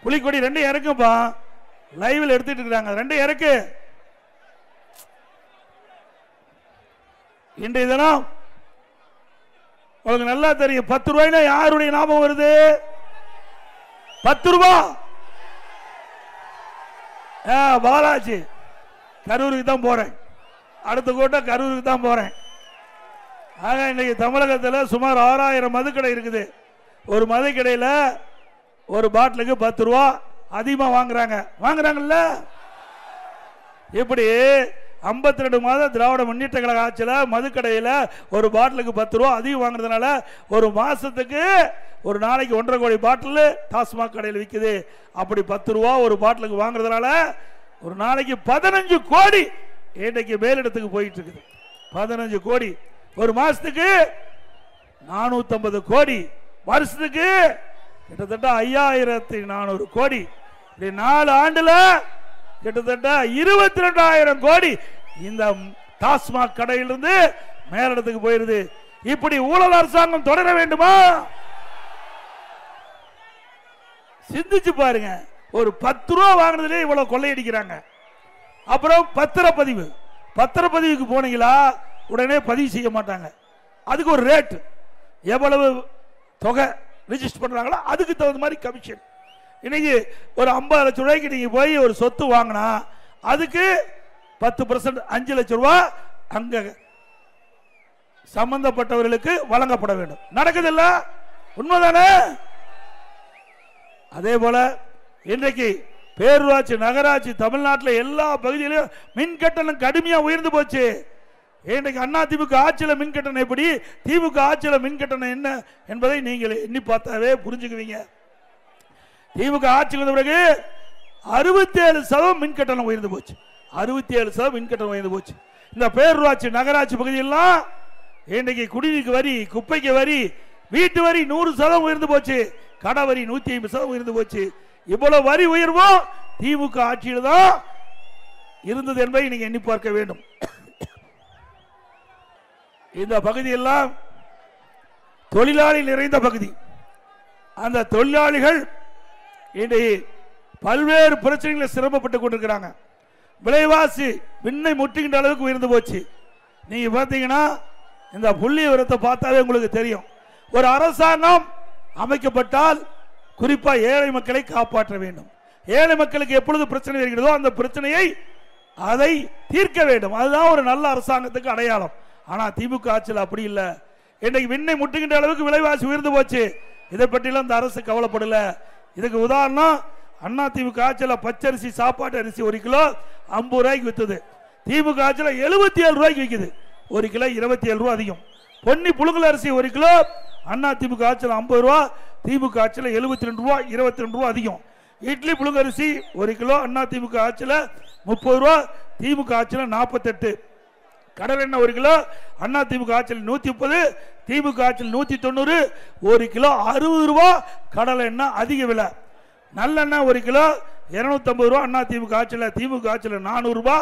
புலிக்கொடி 2 இறக்குப்பா, லைவ்ல எடுத்துட்டு இருக்காங்க, 2 இறக்கு. இன்றைய தினம் உங்களுக்கு நல்லா தெரியும், 10 ரூபாய்னா யாருடைய ஞாபகம் வருது? 10 ரூபாய் பாலாஜி. கரூருக்கு தான் போறேன், அடுத்த கூட்டம் கரூருக்கு தான் போறேன். ஆக இன்னைக்கு தமிழகத்தில் சுமார் 6000 மதுக்கடை இருக்குது. ஒரு மதுக்கடையில் ஒரு பாட்டிலுக்கு 10 ரூபா அதிகமாக வாங்குறாங்கல்ல. இப்படி 52 மாதம் திராவிட முன்னேற்ற கழக ஆட்சியில் மதுக்கடையில் ஒரு பாட்டிலுக்கு 10 ரூபா அதிகம் வாங்குறதுனால ஒரு மாசத்துக்கு ஒரு நாளைக்கு 1.5 கோடி பாட்டில் டாஸ்மாக் கடையில் விற்குது. அப்படி 10 ரூபா ஒரு பாட்டிலுக்கு வாங்குறதுனால ஒரு நாளைக்கு 15 கோடி இன்றைக்கு மேலிடத்துக்கு போயிட்டு இருக்குது. 15 கோடி ஒரு மாசத்துக்கு 450 கோடி, வருஷத்துக்கு கிட்டத்தட்ட 5400 கோடி. 4 ஆண்டுல கிட்டத்தட்ட 22,000 கோடி இந்த டாஸ்மாக் கடையிலிருந்து மேலிடத்துக்கு போயிருது. இப்படி ஊழல் அரசாங்கம் தொடர வேண்டுமா? சிந்திச்சு பாருங்க. ஒரு 10 ரூபா வாங்கினதுல இவ்வளவு கொள்ளையடிக்கிறாங்க. அப்புறம் பத்திரப்பதிவுக்கு போனீங்களா உடனே பதிவு செய்ய மாட்டாங்க. அதுக்கு ஒரு ரேட், எவ்வளவு தொகை ரிஜிஸ்டர் பண்றாங்களோ அதுக்கு தகுந்த மாதிரி கமிஷன். இன்னைக்கு ஒரு 50 லட்சம் ரூபாய்க்கு நீங்க போய் ஒரு சொத்து வாங்கினா அதுக்கு 10% 5 லட்சம் ரூபாய் அங்க சம்பந்தப்பட்டவர்களுக்கு வழங்கப்பட வேண்டும். நடக்குதில்ல? உண்மைதானே? அதே போல இன்றைக்கு பேரூராட்சி, நகராட்சி தமிழ்நாட்டில் எல்லா பகுதியிலும் மின் கட்டணம் கடுமையா உயர்ந்து போச்சு. இன்றைக்கு அண்ணா திமுக ஆட்சியில் மின் கட்டணம் எப்படி, திமுக ஆட்சியில் மின் கட்டணம் என்ன என்பதை நீங்கள் எண்ணி பார்த்தாவே புரிஞ்சுக்குவீங்க. திமுக ஆட்சி வந்த பிறகு 67% மின் கட்டணம் உயர்ந்து போச்சு. 67% மின் கட்டணம் உயர்ந்து போச்சு. இந்த பேரூராட்சி, நகராட்சி பகுதியெல்லாம் இன்றைக்கு குடிநீருக்கு வரி, குப்பைக்கு வரி, வீட்டு வரி 100% உயர்ந்து போச்சு. கடை வரி 150% உயர்ந்து போச்சு. இவ்வளவு வரி உயர்வும் திமுக ஆட்சியில் தான் இருந்தது என்பதை நீங்க எண்ணி பார்க்க வேண்டும். இந்த பகுதியெல்லாம் தொழிலாளி நிறைந்த பகுதி. அந்த தொழிலாளிகள் இன்றைக்கு பல்வேறு பிரச்சனைகளை சிரமப்பட்டுக் கொண்டிருக்கிறாங்க. விலைவாசி விண்ணை முட்டுகின்ற அளவுக்கு உயர்ந்து போச்சு. நீங்க பார்த்தீங்கன்னா இந்த புள்ளி விவரத்தை பார்த்தாலே உங்களுக்கு தெரியும். ஒரு அரசாங்கம் அமைக்கப்பட்டால் குறிப்பா ஏழை மக்களை காப்பாற்ற வேண்டும். ஏழை மக்களுக்கு எப்பொழுது பிரச்சனை இருக்கிறதோ அந்த பிரச்சனையை அதை தீர்க்க வேண்டும். அதுதான் ஒரு நல்ல அரசாங்கத்துக்கு அடையாளம். ஆனா திமுக ஆட்சியில் அப்படி இல்லை. இன்றைக்கு விண்ணை முட்டுகின்ற அளவுக்கு விலைவாசி உயர்ந்து போச்சு. இதை பற்றிலாம் இந்த அரசு கவலைப்படல. இதுக்கு உதாரணம், அண்ணா திமுக ஆட்சியில் பச்சரிசி, சாப்பாட்டு அரிசி 1 கிலோ 50 ரூபாய்க்கு வித்தது. திமுக ஆட்சியில் 77 ரூபாய்க்கு விற்குது. 1 கிலோ 27 ரூபாய் அதிகம். பொன்னி புழுங்கல் அரிசி 1 கிலோ அண்ணா திமுக ஆட்சியில் 50 ரூபா, திமுக ஆட்சியில் 72 ரூபா, 22 ரூபா அதிகம். இட்லி புழுங்கல் அரிசி 1 கிலோ அண்ணா திமுக ஆட்சியில் 30 ரூபா, திமுக ஆட்சியில் 48. கடல் எண்ணெய் 1 கிலோ அண்ணா திமுக ஆட்சியில் 130, திமுக ஆட்சியில் 190, 1 கிலோ 60 ரூபா கடல் எண்ணெய் அதிக விலை. நல்லெண்ணெய் 1 கிலோ 250 ரூபா அண்ணா திமுக ஆட்சியில், திமுக ஆட்சியில் 400 ரூபா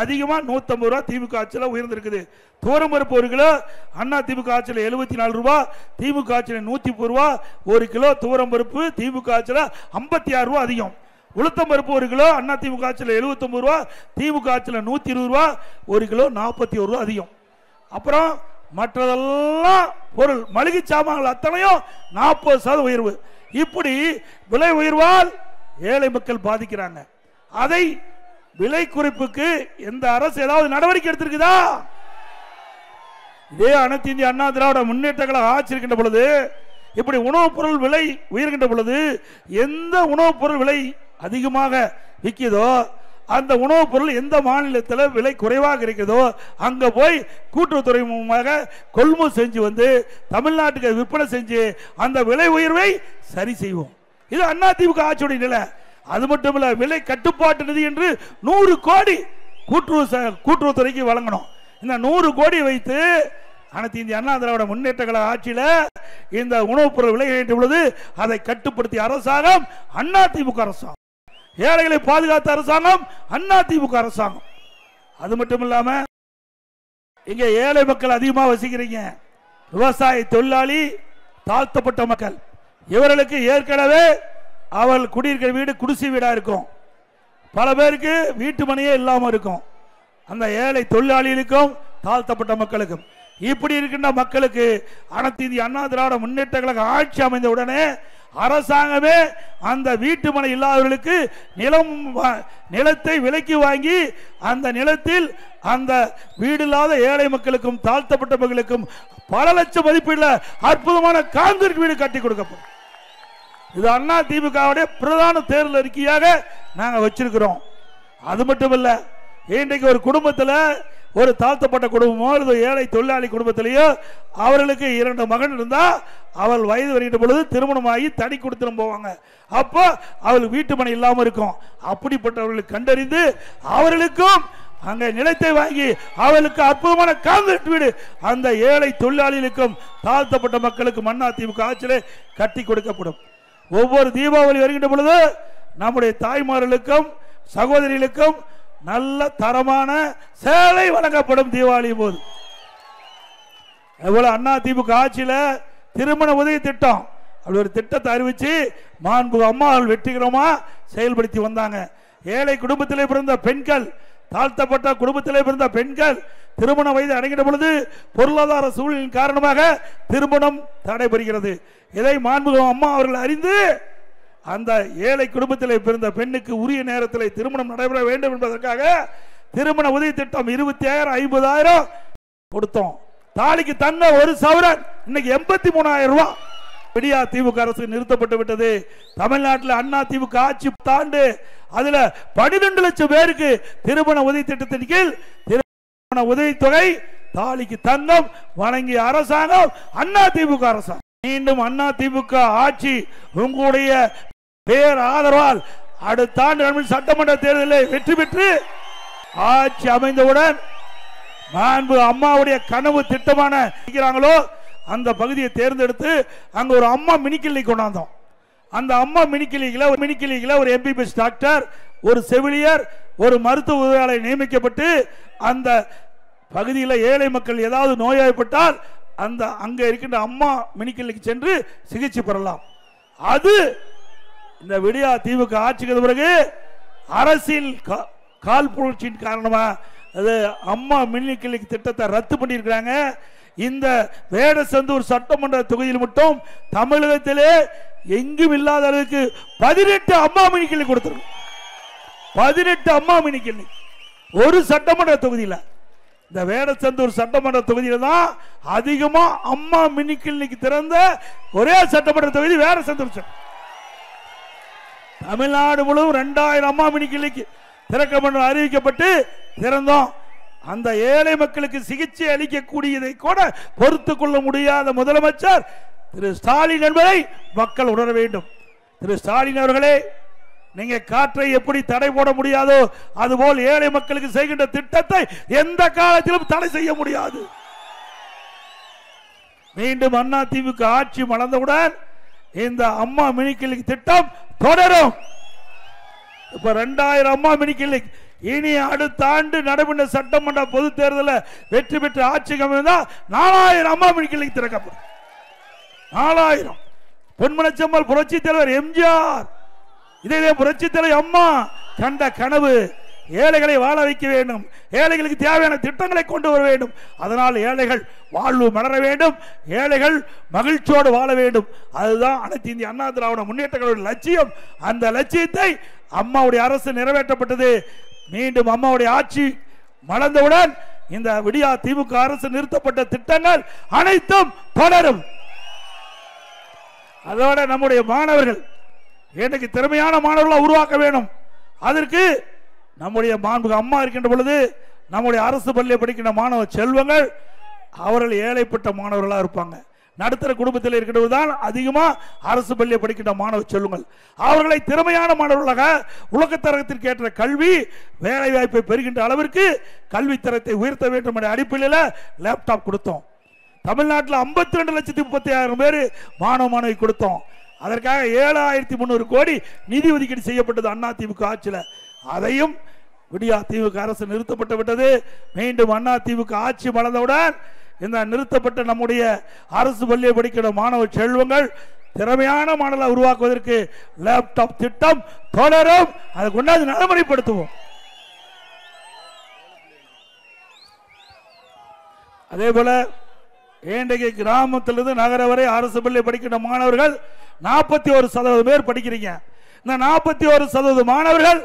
அதிகமாக 150 ரூபா திமுக ஆட்சியில் உயர்ந்திருக்குது. துவரம் பருப்பு 1 கிலோ அண்ணா திமுக ஆட்சியில் 74 ரூபா, திமுக ஆட்சியில் 130 ரூபா. 1 கிலோ துவரம் பருப்பு திமுக ஆட்சியில் 56 ரூபா அதிகம். உளுத்தம் பருப்பு 1 கிலோ அண்ணா திமுக ஆட்சியில் 79 ரூபா, திமுக ஆட்சியில் 120 ரூபா. 1 கிலோ 41 ரூபா அதிகம். அப்புறம் மற்றதெல்லாம் பொருள் மளிகை சாமான்கள் அத்தனையும் 40% உயர்வு. இப்படி விலை உயர்வால் ஏழை மக்கள் பாதிக்கிறாங்க. அதை விலை குறைப்புக்கு எந்த அரசு ஏதாவது நடவடிக்கை எடுத்திருக்குதா? இதே அனைத்து இந்திய அண்ணா திராவிட முன்னேற்ற கழக ஆட்சி இருக்கின்ற பொழுது, இப்படி உணவுப் பொருள் விலை உயர்கின்ற பொழுது, எந்த உணவுப் பொருள் விலை அதிகமாக விற்கிதோ அந்த உணவுப் பொருள் எந்த மாநிலத்தில் விலை குறைவாக இருக்கிறதோ அங்க போய் கூட்டுறவுத்துறை மூலமாக கொள்முதல் செஞ்சு வந்து தமிழ்நாட்டுக்கு விற்பனை செஞ்சு அந்த விலை உயர்வை சரி செய்வோம். இது அதிமுக ஆட்சியுடைய நிலை. அது மட்டுமல்ல, விலை கட்டுப்பாட்டு நிதி என்று 100 கோடி கூட்டுறவுத்துறைக்கு வழங்கணும். இந்த 100 கோடி வைத்து அனைத்து இந்திய அண்ணா திராவிட முன்னேற்ற கழக ஆட்சியில் இந்த உணவுப் பொருள் விலை ஏற்ற பொழுது அதை கட்டுப்படுத்திய அரசாங்கம் அதிமுக அரசாங்கம். ஏழைகளை பாதுகாத்த அரசாங்கம் அதிமுக அரசாங்கம். அது மட்டும் இல்லாம இங்க ஏழை மக்கள் அதிகமாக வசிக்கிறீங்க. விவசாய தொழிலாளி, தாழ்த்தப்பட்ட மக்கள், இவர்களுக்கு ஏற்கனவே அவள் குடியிருக்கிற வீடு குடிசை வீடா இருக்கும். பல பேருக்கு வீட்டு மனையே இல்லாம இருக்கும். அந்த ஏழை தொழிலாளிகளுக்கும் தாழ்த்தப்பட்ட மக்களுக்கும் இப்படி இருக்கின்ற மக்களுக்கு அனைத்து இந்திய அண்ணா திராவிட முன்னேற்ற கழக ஆட்சி அமைந்த உடனே அரசாங்கமே அந்த வீட்டு மனை இல்லாதவர்களுக்கு நிலத்தை விலைக்கு வாங்கி அந்த நிலத்தில் அந்த வீடு இல்லாத ஏழை மக்களுக்கும் தாழ்த்தப்பட்ட மக்களுக்கும் பல லட்சம் மதிப்புள்ள அற்புதமான கான்கிரீட் வீடு கட்டி கொடுக்கப்படும். இது அண்ணா திமுகவுடைய பிரதான தேர்தல் அறிக்கையாக நாங்கள் வச்சிருக்கிறோம். அது மட்டுமல்ல, இன்றைக்கு ஒரு குடும்பத்தில் ஒரு தாழ்த்தப்பட்ட குடும்பமோ அல்லது ஏழை தொழிலாளி குடும்பத்திலேயோ அவர்களுக்கு 2 மகன் இருந்தா அவள் வயது வருகின்ற பொழுது திருமணமாகி தனி கொடுத்துட்டு போவாங்க. அப்போ அவளுக்கு வீட்டு மனை இல்லாமல் இருக்கும். அப்படிப்பட்டவர்களுக்கு கண்டறிந்து அவர்களுக்கும் அங்க நிலத்தை வாங்கி அவளுக்கு அற்புதமான கான்கிரீட் வீடு அந்த ஏழை தொழிலாளிகளுக்கும் தாழ்த்தப்பட்ட மக்களுக்கும் அதிமுக ஆட்சியிலே கட்டி கொடுக்கப்படும். ஒவ்வொரு தீபாவளி வருகின்ற பொழுது நம்முடைய தாய்மார்களுக்கும் சகோதரிகளுக்கும் நல்ல தரமான சேலை வழங்கப்படும். தீபாவளி போது அதிமுக ஆட்சியில திருமண உதவி திட்டம் அப்படி ஒரு திட்டத்தை அறிவிச்சு மாண்பு அம்மாவில் வெற்றிகரமா செயல்படுத்தி வந்தாங்க. ஏழை குடும்பத்திலே பிறந்த பெண்கள், தாழ்த்தப்பட்ட குடும்பத்திலே பிறந்த பெண்கள் திருமண வயது அடைகின்ற பொழுது பொருளாதார சூழலின் காரணமாக திருமணம் தடைபெறுகிறது. இதை மாண்பு அம்மா அவர்கள் அறிந்து அந்த ஏழை குடும்பத்தில் பிறந்த பெண்ணுக்கு உரிய நேரத்தில் திருமணம் நடைபெற வேண்டும் என்பதற்காக திருமண உதவி திட்டம் 25,000 50,000 கொடுத்தோம். தாலிக்கு தங்க 1 சவரன் இன்னைக்கு 83,000 ரூபாய். விடியா திமுக அரசு நிறுத்தப்பட்டு விட்டது. தமிழ்நாட்டில் அண்ணா திமுக ஆட்சி தாண்டு அதுல 12 லட்சம் பேருக்கு திருமண உதவி திட்டத்தின் கீழ் திருமண உதவி தொகை தாலிக்கு தங்கம் வழங்கிய அரசாங்கம் அண்ணா திமுக அரசாங்கம். மீண்டும் அண்ணா திமுக ஆட்சி உங்களுடைய பேர் ஆதரவால் அடுத்த ஆண்டு சட்டமன்ற தேர்தலில் வெற்றி பெற்று ஆட்சி அமைந்தவுடன் மாண்பு அம்மாவுடைய கனவு திட்டமான அந்த பகுதியை தேர்ந்தெடுத்து அங்க ஒரு அம்மா மினி கிளினிக் கொண்டாந்தோம். அந்த அம்மா மினி கிளினிக்ல ஒரு எம்பிபிஎஸ் டாக்டர், ஒரு செவிலியர், ஒரு மருத்துவ உதவியாளர் நியமிக்கப்பட்டு அந்த பகுதியில் ஏழை மக்கள் ஏதாவது நோய்வாய்ப்பட்டால் அந்த அங்க இருக்கின்ற அம்மா மினி கிளினிக் சென்று சிகிச்சை பெறலாம். அது இந்த விடியா திமுக ஆட்சிக்கு பிறகு அரசியல் கால் புரட்சியின் காரணமா அது அம்மா மினி கிளினிக் திட்டத்தை ரத்து பண்ணியிருக்கிறாங்க. இந்த வேடசந்தூர் சட்டமன்ற தொகுதியில் மட்டும் தமிழகத்திலே எங்கும் இல்லாத அளவுக்கு 18 அம்மா மினி கிளினிக் கொடுத்திருக்கோம். 18 அம்மா மினி கிளினிக் ஒரு சட்டமன்ற தொகுதியில். இந்த வேடசந்தூர் சட்டமன்ற தொகுதியில் தான் அதிகமா அம்மா மினி கிளினிக் திறந்த ஒரே சட்டமன்ற தொகுதி வேடசந்தூர். தமிழ்நாடு முழுவதும் 2000 அம்மா மினி கிளினிக் திறக்கப்பட்டு அறிவிக்கப்பட்டு திறந்தோம். அந்த ஏழை மக்களுக்கு சிகிச்சை அளிக்கக்கூடியதை கூட பொறுத்துக் கொள்ள முடியாத முதலமைச்சர் திரு ஸ்டாலின் என்பதை மக்கள் உணர வேண்டும். திரு ஸ்டாலின் அவர்களே, நீங்க காற்றை எப்படி தடை போட முடியாதோ அதுபோல் ஏழை மக்களுக்கு செய்கின்ற திட்டத்தை எந்த காலத்திலும் தடை செய்ய முடியாது. மீண்டும் அதிமுக ஆட்சி மலர்ந்தவுடன் இந்த அம்மா மினி கிளினிக் திட்டம் தொடரும். இப்ப 2000 அம்மா மினி கிளினிக் இனி அடுத்த ஆண்டு நடைபெற்ற சட்டமன்ற பொது தேர்தலில் வெற்றி பெற்ற ஆட்சி கமிழ்ந்தா 4000 அம்மா மினி கிளினிக் திறக்கப்படும். 4000. பொன்மனச்செம்மல் புரட்சி தலைவர் எம்ஜிஆர், இதே புரட்சி தலைவர் அம்மா கண்ட கனவு ஏழைகளை வாழ வைக்க வேண்டும், ஏழைகளுக்கு தேவையான திட்டங்களை கொண்டு வர வேண்டும். அதனால் ஏழைகள் வாழ்வு மலர வேண்டும், ஏழைகள் மகிழ்ச்சியோடு வாழ வேண்டும். அதுதான் அனைத்து இந்திய அண்ணா திராவிட முன்னேற்ற கழகத்தின் லட்சியம். அந்த லட்சியத்தை அம்மாவுடைய அரசு நிறைவேற்றப்பட்டது. மீண்டும் அம்மாவுடைய ஆட்சி மலர்ந்தவுடன் இந்த விடியா திமுக அரசு நிறுத்தப்பட்ட திட்டங்கள் அனைத்தும் தொடரும். அதோட நம்முடைய மாணவர்கள் எனக்கு திறமையான மாணவர்களை உருவாக்க வேண்டும். அதற்கு நம்முடைய மாண்புக அம்மா இருக்கின்ற பொழுது நம்முடைய அரசு பள்ளியை படிக்கின்ற மாணவ செல்வங்கள் அவர்கள் ஏழைப்பட்ட மாணவர்களாக இருப்பாங்க. நடுத்தர குடும்பத்தில் இருக்கிறது தான் அதிகமாக அரசு பள்ளியை படிக்கின்ற மாணவ செல்வங்கள். அவர்களை திறமையான மாணவர்களாக உலகத்தரத்திற்கு ஏற்ற கல்வி வேலை வாய்ப்பை பெறுகின்ற அளவிற்கு கல்வித்தரத்தை உயர்த்த வேண்டும் என்ற அடிப்படையில் லேப்டாப் கொடுத்தோம். தமிழ்நாட்டில் 52,30,000 பேர் மாணவ மாணவி கொடுத்தோம். அதற்காக 7,300 கோடி நிதி ஒதுக்கீடு செய்யப்பட்டது அதிமுக ஆட்சியில். அதையும் விடியா திமுக அரசு நிறுத்தப்பட்டு விட்டது. மீண்டும் அதிமுக ஆட்சி மலர்ந்தவுடன் இந்த நிறுத்தப்பட்ட நம்முடைய அரசு பள்ளியை படிக்கிற மாணவ செல்வங்கள் திறமையான மாணவர்களை உருவாக்குவதற்கு லேப்டாப் திட்டம் தொடரும். அதை கொண்டாந்து நடைமுறைப்படுத்துவோம். அதே போல இன்றைக்கு கிராமத்திலிருந்து நகர வரை அரசு பள்ளி படிக்கின்ற மாணவர்கள் 41% பேர் படிக்கிறீங்க. இந்த 41% மாணவர்கள்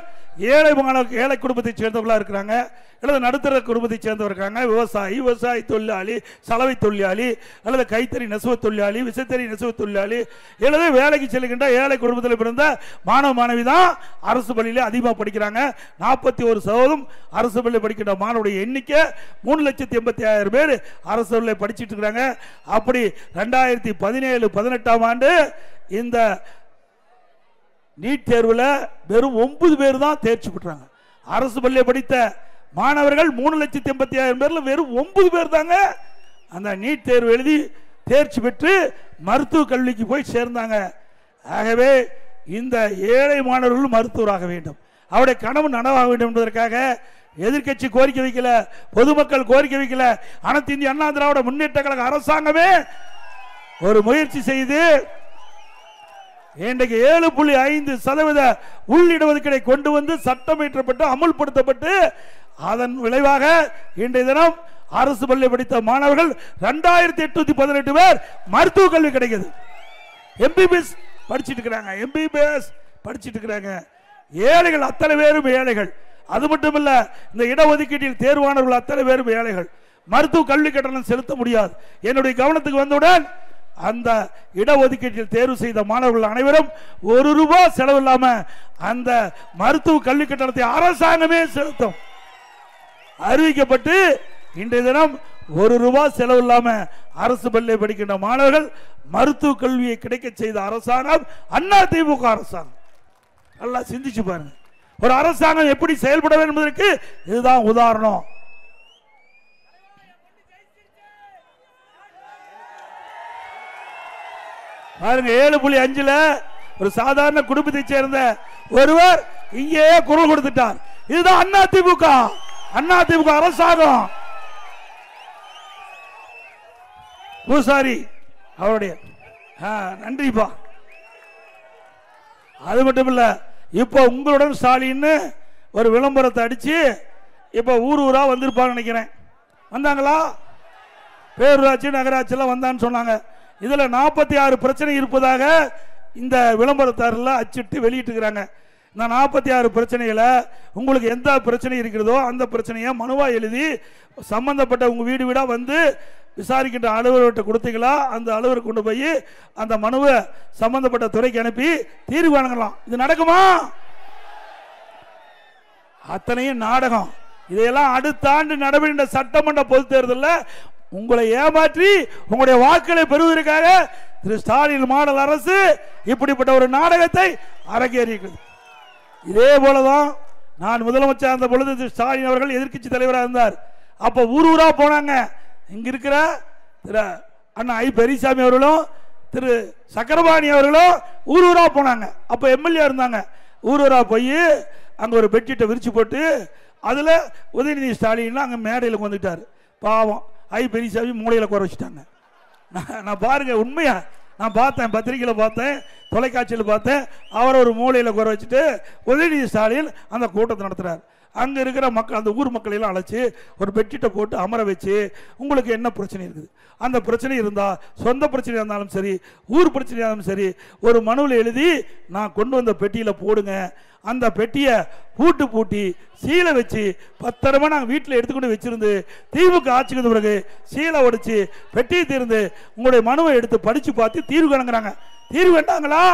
ஏழை குடும்பத்தை சேர்ந்தவர்களா இருக்கிறாங்க, அல்லது நடுத்தர குடும்பத்தை சேர்ந்தவர் இருக்காங்க. விவசாயி தொழிலாளி, சலவை தொழிலாளி, அல்லது கைத்தறி நெசவு தொழிலாளி, விசைத்தறி நெசவு தொழிலாளி, அல்லது வேலைக்கு செல்கின்ற ஏழை குடும்பத்தில் பிறந்த மாணவ மாணவி தான் அரசு பள்ளியில் அதிகமாக படிக்கிறாங்க. 41% அரசு பள்ளி படிக்கின்ற மாணவருடைய எண்ணிக்கை 3,85,000 பேர் அரசு பள்ளியில் படிச்சுட்டு இருக்கிறாங்க. அப்படி 2017-18 ஆண்டு இந்த நீட் தேர்வில் வெறும் 9 பேர் தான் தேர்ச்சி பெற்றாங்க. அரசு பள்ளியை படித்த மாணவர்கள் 3,85,000 பேர்ல வெறும் 9 பேர் தாங்க அந்த நீட் தேர்வு எழுதி தேர்ச்சி பெற்று மருத்துவ கல்விக்கு போய் சேர்ந்தாங்க. ஆகவே இந்த ஏழை மாணவர்கள் மருத்துவராக வேண்டும், அவருடைய கனவு நனவாக வேண்டும் என்பதற்காக எதிர்கட்சி கோரிக்கை வைக்கல, பொதுமக்கள் கோரிக்கை வைக்கல, அனைத்து இந்திய அண்ணா திராவிட முன்னேற்ற கழக அரசாங்கமே ஒரு முயற்சி செய்து இன்றைக்கு 7.5% உள்ளிடஒதுக்கீடை கொண்டு வந்து சட்டம் இயற்றப்பட்டு அமுல்படுத்தப்பட்டு அதன் விளைவாக இன்றைய தினம் அரசு பள்ளி படித்த மாணவர்கள் 2,818 பேர் மருத்துவ கல்வி கிடைக்குது. எம்பிபிஎஸ் படிச்சுட்டு இருக்கிறாங்க. ஏழைகள் அத்தனை பேரும் ஏழைகள். அது மட்டும் இல்ல, இந்த இடஒதுக்கீட்டில் தேர்வானவர்கள் அத்தனை பேரும் ஏழைகள். மருத்துவ கல்வி கட்டணம் செலுத்த முடியாது. என்னுடைய கவனத்துக்கு வந்தவுடன் அந்த இடஒதுக்கீட்டில் தேர்வு செய்த மாணவர்கள் அனைவரும் ₹1 செலவில்லாம அந்த மருத்துவ கல்வி கட்டணத்தை அரசாங்கமே செலுத்தும் அறிவிக்கப்பட்டு இன்றைய தினம் ₹1 செலவில்லாம அரசு பள்ளியை படிக்கின்ற மாணவர்கள் மருத்துவ கல்வியை கிடைக்க செய்த அரசாங்கம் அதிமுக அரசாங்கம். நல்லா சிந்திச்சு பாருங்க, ஒரு அரசாங்கம் எப்படி செயல்பட வேண்டும் என்பதற்கு இதுதான் உதாரணம். பாருங்க, 7.5 ஒரு சாதாரண குடும்பத்தை சேர்ந்த ஒருவர் இங்கேயே குரல் கொடுத்துட்டார். இதுதான் அதிமுக அரசாங்கம். பூசாரி அவருடைய நன்றிப்பா. அது மட்டும் இல்ல, இப்ப உங்களுடன் ஸ்டாலின் ஒரு விளம்பரத்தை அடிச்சு இப்ப ஊரா வந்திருப்பாங்க நினைக்கிறேன். வந்தாங்களா? பேரூராட்சி நகராட்சியெல்லாம் வந்தான்னு சொன்னாங்க. இதுல 46 பிரச்சனை இருப்பதாக இந்த விளம்பரத்தாரில் அச்சிட்டு வெளியிட்டுக்கிறாங்க. இந்த 46 பிரச்சனைகளை உங்களுக்கு எந்த பிரச்சனை இருக்கிறதோ அந்த பிரச்சனையை மனுவா எழுதி சம்பந்தப்பட்ட உங்க வீடு வீடா வந்து விசாரிக்கின்ற அலுவலர்கிட்ட கொடுத்தீங்களா, அந்த அலுவலர் கொண்டு போய் அந்த மனுவை சம்பந்தப்பட்ட துறைக்கு அனுப்பி தீர்வு வழங்கலாம். இது நடக்குமா? அத்தனையும் நாடகம். இதையெல்லாம் அடுத்த ஆண்டு நடைபெறுகின்ற சட்டமன்ற பொது தேர்தலில் உங்களை ஏமாற்றி உங்களுடைய வாக்குகளை பெறுவதற்காக திரு ஸ்டாலின் மாடல் அரசு இப்படிப்பட்ட ஒரு நாடகத்தை அரங்கேறியிருக்கிறது. இதே போலதான் நான் முதலமைச்சர் அந்த பொழுது ஸ்டாலின் அவர்கள் எதிர்க்கட்சி தலைவராக இருந்தார். அப்ப ஊர் ஊரா போனாங்க. இங்க இருக்கிற திரு அண்ணா ஐ பெரியசாமி அவர்களும் திரு சக்கரபாணி அவர்களும் ஊர் ஊரா போனாங்க. அப்ப எம்எல்ஏ இருந்தாங்க. ஊர் ஊரா போய் அங்க ஒரு பெட்ஷீட்டை விரிச்சு போட்டு அதுல உதயநிதி ஸ்டாலின் அங்க மேடையில் வந்துட்டாரு. பாவம் ஐ பெரியசாமி மூளையில குறை வச்சுட்டாங்க. நான் பாருங்க, உண்மையா நான் பார்த்தேன், பத்திரிகையில் பார்த்தேன், தொலைக்காட்சியில் பார்த்தேன். அவர் ஒரு மூலையில் குறை வச்சுட்டு உதயநிதி ஸ்டாலின் அந்த கூட்டத்தை நடத்துறாரு. அங்கே இருக்கிற மக்கள், அந்த ஊர் மக்களை எல்லாம் அழைச்சி ஒரு பெட்ஷீட்டை போட்டு அமர வச்சு, உங்களுக்கு என்ன பிரச்சனை இருக்குது, அந்த பிரச்சனை இருந்தால் சொந்த பிரச்சனை இருந்தாலும் சரி, ஊர் பிரச்சனை இருந்தாலும் சரி, ஒரு மனுவில் எழுதி நான் கொண்டு வந்த பெட்டியில் போடுங்க. அந்த பெட்டியை பூட்டி சீலை வச்சு பத்திரமா நாங்கள் வீட்டில் எடுத்துக்கொண்டு வச்சிருந்து திமுக ஆட்சிக்கு பிறகு சீலை உடைச்சு பெட்டியை தீர்ந்து உங்களுடைய மனுவை எடுத்து படிச்சு பார்த்து தீர்வு கணங்குறாங்க. தீர்வு வேண்டாங்களா?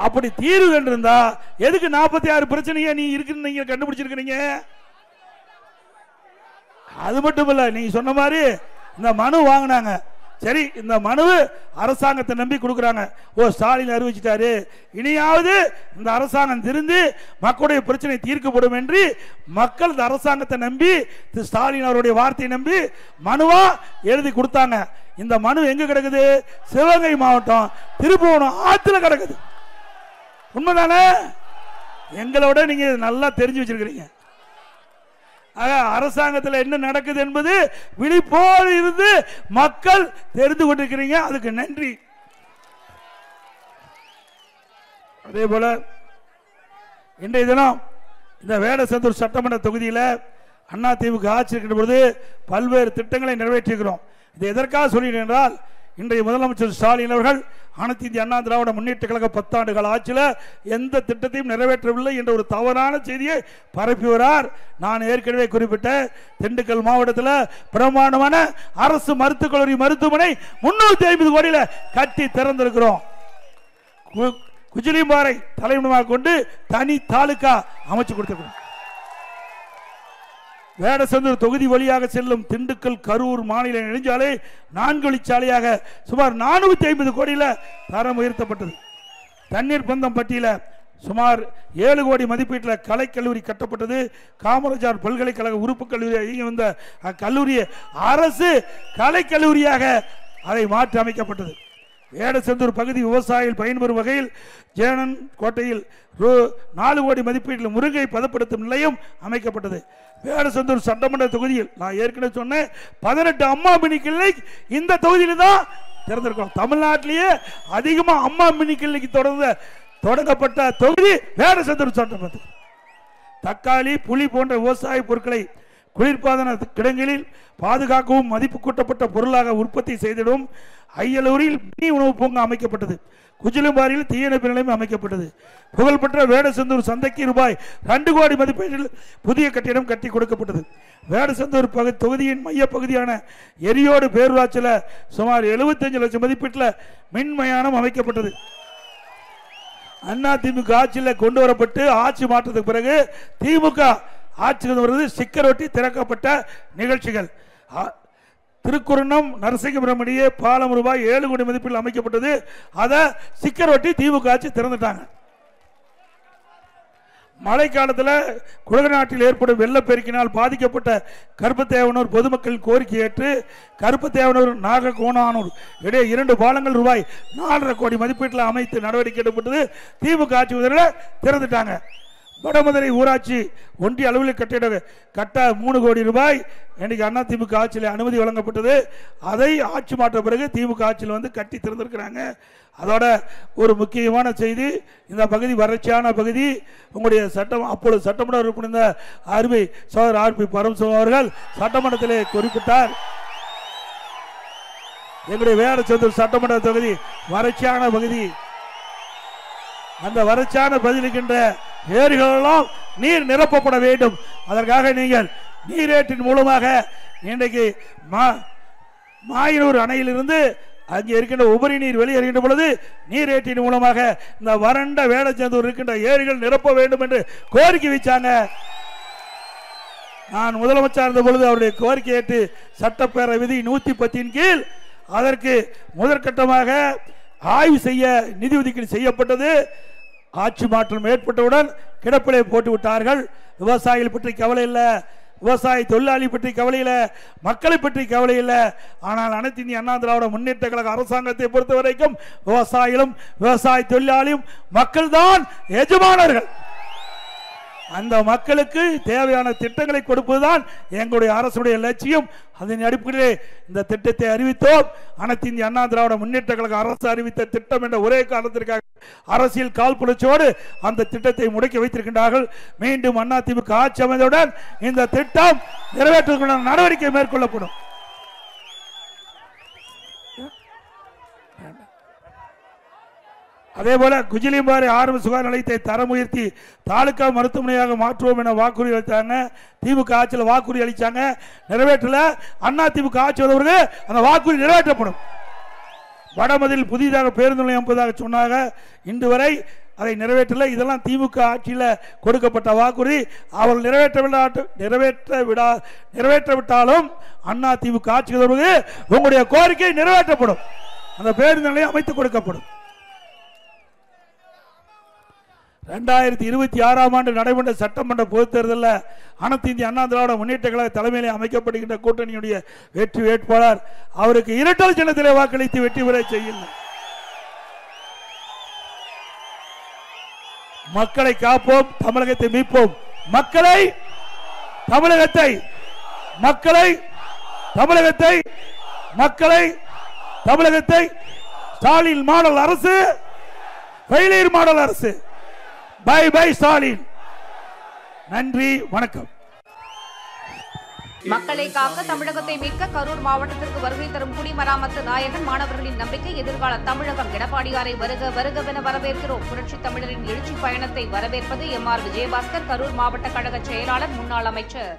அப்படி தீர்வு கண்டிருந்தா எதுக்கு 46 பிரச்சனையை நீ இருக்குன்னு நீங்க கண்டுபிடிச்சிருக்கீங்க? அது மட்டும் இல்ல, நீங்க சொன்ன மாதிரி இந்த மனு வாங்கினாங்க. சரி, இந்த மனு அரசாங்கத்தை நம்பி கொடுக்குறாங்க. ஓ, ஸ்டாலின் அறிவிச்சிட்டாரு, இனியாவது இந்த அரசாங்கம் திருந்து மக்களுடைய பிரச்சனை தீர்க்கப்படும் என்று மக்கள் இந்த அரசாங்கத்தை நம்பி ஸ்டாலின் அவருடைய வார்த்தையை நம்பி மனுவா எழுதி கொடுத்தாங்க. இந்த மனு எங்க கிடக்குது? சிவகங்கை மாவட்டம் திருப்புவனம் ஆத்துல கிடக்குது. உண்மைதானே? எங்களோட நீங்க நல்லா தெரிஞ்சு வச்சிருக்கிறீங்க. அரசாங்கத்தில் என்ன நடக்குது என்பது விழிப்போடு இருந்து மக்கள் தெரிந்து கொண்டிருக்கிறீங்க. அதுக்கு நன்றி. அதே போல இன்றைய தினம் இந்த வேடசந்தூர் சட்டமன்ற தொகுதியில் அதிமுக ஆட்சி இருக்கின்ற பொழுது பல்வேறு திட்டங்களை நிறைவேற்றியிருக்கிறோம். இது எதற்காக சொல்கிறேன் என்றால், இன்றைய முதலமைச்சர் ஸ்டாலின் அவர்கள் அனைத்து இந்திய அண்ணா திராவிட முன்னேற்ற கழக 10 ஆண்டுகள் ஆட்சியில் எந்த திட்டத்தையும் நிறைவேற்றவில்லை என்ற ஒரு தவறான செய்தியை பரப்பி வரார். நான் ஏற்கனவே குறிப்பிட்ட திண்டுக்கல் மாவட்டத்தில் பிரமாண்டமான அரசு மருத்துவக் கல்லூரி மருத்துவமனை 350 கோடியில் கட்டி திறந்திருக்கிறோம். குஜிலியம்பாறை தலைமையாக கொண்டு தனி தாலுகா அமைச்சு கொடுத்திருக்கிறோம். வேடசந்தூர் தொகுதி வழியாக செல்லும் திண்டுக்கல் கரூர் மாநில நெடுஞ்சாலை 4 வழிச்சாலையாக சுமார் 450 கோடியில் தரம் உயர்த்தப்பட்டது. தண்ணீர் பந்தம் பட்டியல சுமார் 7 கோடி மதிப்பீட்டில் கலைக்கல்லூரி கட்டப்பட்டது. காமராஜர் பல்கலைக்கழக உறுப்பு கல்லூரி இயங்கி வந்த அக்கல்லூரி அரசு கலைக்கல்லூரியாக அதை மாற்றி அமைக்கப்பட்டது. வேடசந்தூர் பகுதி விவசாயிகள் பயன்பெறும் வகையில் ஜேனன் கோட்டையில் 4 கோடி மதிப்பீட்டில் முருங்கை பதப்படுத்தும் நிலையம் அமைக்கப்பட்டது. வேடசந்தூர் சட்டமன்ற தொகுதியில் நான் ஏற்கனவே சொன்னேன், 18 அம்மா மினி கிளினிக் இந்த தொகுதியில் தான் திறந்திருக்கோம். தமிழ்நாட்டிலேயே அதிகமாக அம்மா மினி கிளினிக் தொடங்கப்பட்ட தொகுதி வேடசந்தூர் சட்டமன்ற. தக்காளி, புளி போன்ற விவசாய பொருட்களை குளிர்பாதன கிடங்களில் பாதுகாக்கவும் மதிப்பு கூட்டப்பட்ட பொருளாக உற்பத்தி செய்திடும் ஐயலூரில் மினி உணவு பூங்கா அமைக்கப்பட்டது. குஜிலியம்பாறையில் தீயணைப்பு நிலையம் அமைக்கப்பட்டது. புகழ்பெற்ற வேடசந்தூர் சந்தைக்கு ரூபாய் 2 கோடி மதிப்பீட்டில் புதிய கட்டிடம் கட்டி கொடுக்கப்பட்டது. வேடசந்தூர் தொகுதியின் மைய பகுதியான எரியோடு பேரூராட்சியில் சுமார் 75 லட்சம் மதிப்பீட்டில் மின் மயானம் அமைக்கப்பட்டது. அதிமுக ஆட்சியில் கொண்டு வரப்பட்டு ஆட்சி மாற்றத்துக்கு பிறகு திமுக ஆட்சிக்கு வருவது ஸ்டிக்கர் ஒட்டி திறக்கப்பட்ட நிகழ்ச்சிகள். திருக்குறணம் நரசிங்கபுரம் இடையே பாலம் ரூபாய் 7 கோடி மதிப்பில் அமைக்கப்பட்டது. அதை ஸ்டிக்கர் ஒட்டி திமுக ஆட்சி திறந்துட்டாங்க. மழை காலத்தில் குடநாட்டில் ஏற்படும் வெள்ளப்பெருக்கினால் பாதிக்கப்பட்ட கருப்பத்தேவனூர் பொதுமக்களின் கோரிக்கை ஏற்று கருப்பத்தேவனூர் நாககோணானூர் இடையே 2 பாலங்கள் ரூபாய் 4.5 கோடி மதிப்பீட்டில் அமைத்து நடவடிக்கை எடுக்கப்பட்டது. திமுக ஆட்சி திறந்துட்டாங்க. வடமதுரை ஊராட்சி ஒன்றிய அளவில் கட்ட 3 கோடி ரூபாய் இன்னைக்கு அதிமுக ஆட்சியில் அனுமதி வழங்கப்பட்டது. அதை ஆட்சி மாற்ற பிறகு திமுக ஆட்சியில் வந்து கட்டி திறந்திருக்கிறாங்க. அதோட ஒரு முக்கியமான செய்தி, இந்த பகுதி வறட்சியான பகுதி. உங்களுடைய அப்பொழுது சட்டமன்ற உறுப்பினர் அருமை சோதர் ஆர் பி பரமசிவம் அவர்கள் சட்டமன்றத்திலே குறிப்பிட்டார், எங்களுடைய வேடசந்தூர் சட்டமன்ற தொகுதி வறட்சியான பகுதி. அந்த வறட்சியான பகுதிக்கின்ற ஏரிகளெல்லாம் நீர் நிரப்பப்பட வேண்டும். அதற்காக நீங்கள் நீரேற்றின் மூலமாக இன்றைக்கு மாயனூர் அணையிலிருந்து அங்கே இருக்கின்ற உபரி நீர் வெளியேறுகின்ற பொழுது நீரேற்றின் மூலமாக இந்த வறண்ட வேடசந்தூர் இருக்கின்ற ஏரிகள் நிரப்ப வேண்டும் என்று கோரிக்கை வைச்சாங்க. நான் முதலமைச்சர் இருந்த பொழுது அவருடைய கோரிக்கை ஏற்று சட்டப்பேரவை விதி 110 கீழ் அதற்கு முதற்கட்டமாக ஆய்வு செய்ய நிதி ஒதுக்கீடு செய்யப்பட்டது. ஆட்சி மாற்றம் ஏற்பட்டவுடன் கிடப்பிலே போட்டு விட்டார்கள். விவசாயிகள் பற்றி கவலை இல்லை, விவசாய தொழிலாளி பற்றி கவலை இல்லை, மக்களை பற்றி கவலை இல்லை. ஆனால் அனைத்து இந்திய அண்ணா திராவிட முன்னேற்ற கழக அரசாங்கத்தை பொறுத்த வரைக்கும் விவசாயிகளும் விவசாய தொழிலாளியும் மக்கள் தான் எஜமானர்கள். அந்த மக்களுக்கு தேவையான திட்டங்களை கொடுப்பதுதான் எங்களுடைய அரசுடைய லட்சியம். அதன் அடிப்படையிலே இந்த திட்டத்தை அறிவித்தோம். அனைத்து இந்திய அண்ணா திராவிட முன்னேற்ற கழக அரசு அறிவித்த திட்டம் என்ற ஒரே காரணத்திற்காக அரசியல் காழ்ப்புணர்ச்சியோடு அந்த திட்டத்தை முடக்கி வைத்திருக்கின்றார்கள். மீண்டும் அதிமுக ஆட்சி அமைந்தவுடன் இந்த திட்டம் நிறைவேற்றுவதற்கான நடவடிக்கை மேற்கொள்ளப்படும். அதேபோல குஜிலியம்பாறை ஆரம்ப சுகாதார நிலையத்தை தரம் உயர்த்தி தாலுகா மருத்துவமனையாக மாற்றுவோம் என வாக்குறுதி அளித்தாங்க. திமுக ஆட்சியில் வாக்குறுதி அளித்தாங்க, நிறைவேற்றல. அண்ணா திமுக ஆட்சி வந்தவர்கள் அந்த வாக்குறுதி நிறைவேற்றப்படும். வடமதில் புதிதாக பேருந்து நிலையம் அமைப்பதாக சொன்னாங்க, இன்று வரை அதை நிறைவேற்றல. இதெல்லாம் திமுக ஆட்சியில் கொடுக்கப்பட்ட வாக்குறுதி. அவர்கள் நிறைவேற்றவிட்டாலும் அண்ணா திமுக ஆட்சி வந்தவர்கள் உங்களுடைய கோரிக்கை நிறைவேற்றப்படும். அந்த பேருந்து நிலையம் அமைத்துக் கொடுக்கப்படும். 2026ஆம் ஆண்டு நடைபெற்ற சட்டமன்ற பொதுத் தேர்தலில் அனைத்து இந்திய அண்ணா திராவிட முன்னேற்ற கழக தலைமையிலே அமைக்கப்படுகின்ற கூட்டணியுடைய வெற்றி வேட்பாளர் அவருக்கு இரட்டல் சின்னத்திலே வாக்களித்து வெற்றி பெற செய்யுங்கள். மக்களை காப்போம், தமிழகத்தை மீட்போம். மக்களை தமிழகத்தை மக்களை தமிழகத்தை மக்களை தமிழகத்தை ஸ்டாலின் மாடல் அரசு, ஃபெயிலியர் மாடல் அரசு. Bye bye Stalin. நன்றி, வணக்கம். மக்களை காக்க, தமிழகத்தை மீட்க கரூர் மாவட்டத்திற்கு வருகை தரும் குடிமராமத்து நாயகன் மாணவர்களின் நம்பிக்கை எதிர்கால தமிழகம். எடப்பாடியாரை வருக வருகவென வரவேற்கிறோம். புரட்சி தமிழரின் எழுச்சி பயணத்தை வரவேற்பது எம்.ஆர். விஜயபாஸ்கர், கரூர் மாவட்ட கழக செயலாளர், முன்னாள் அமைச்சர்.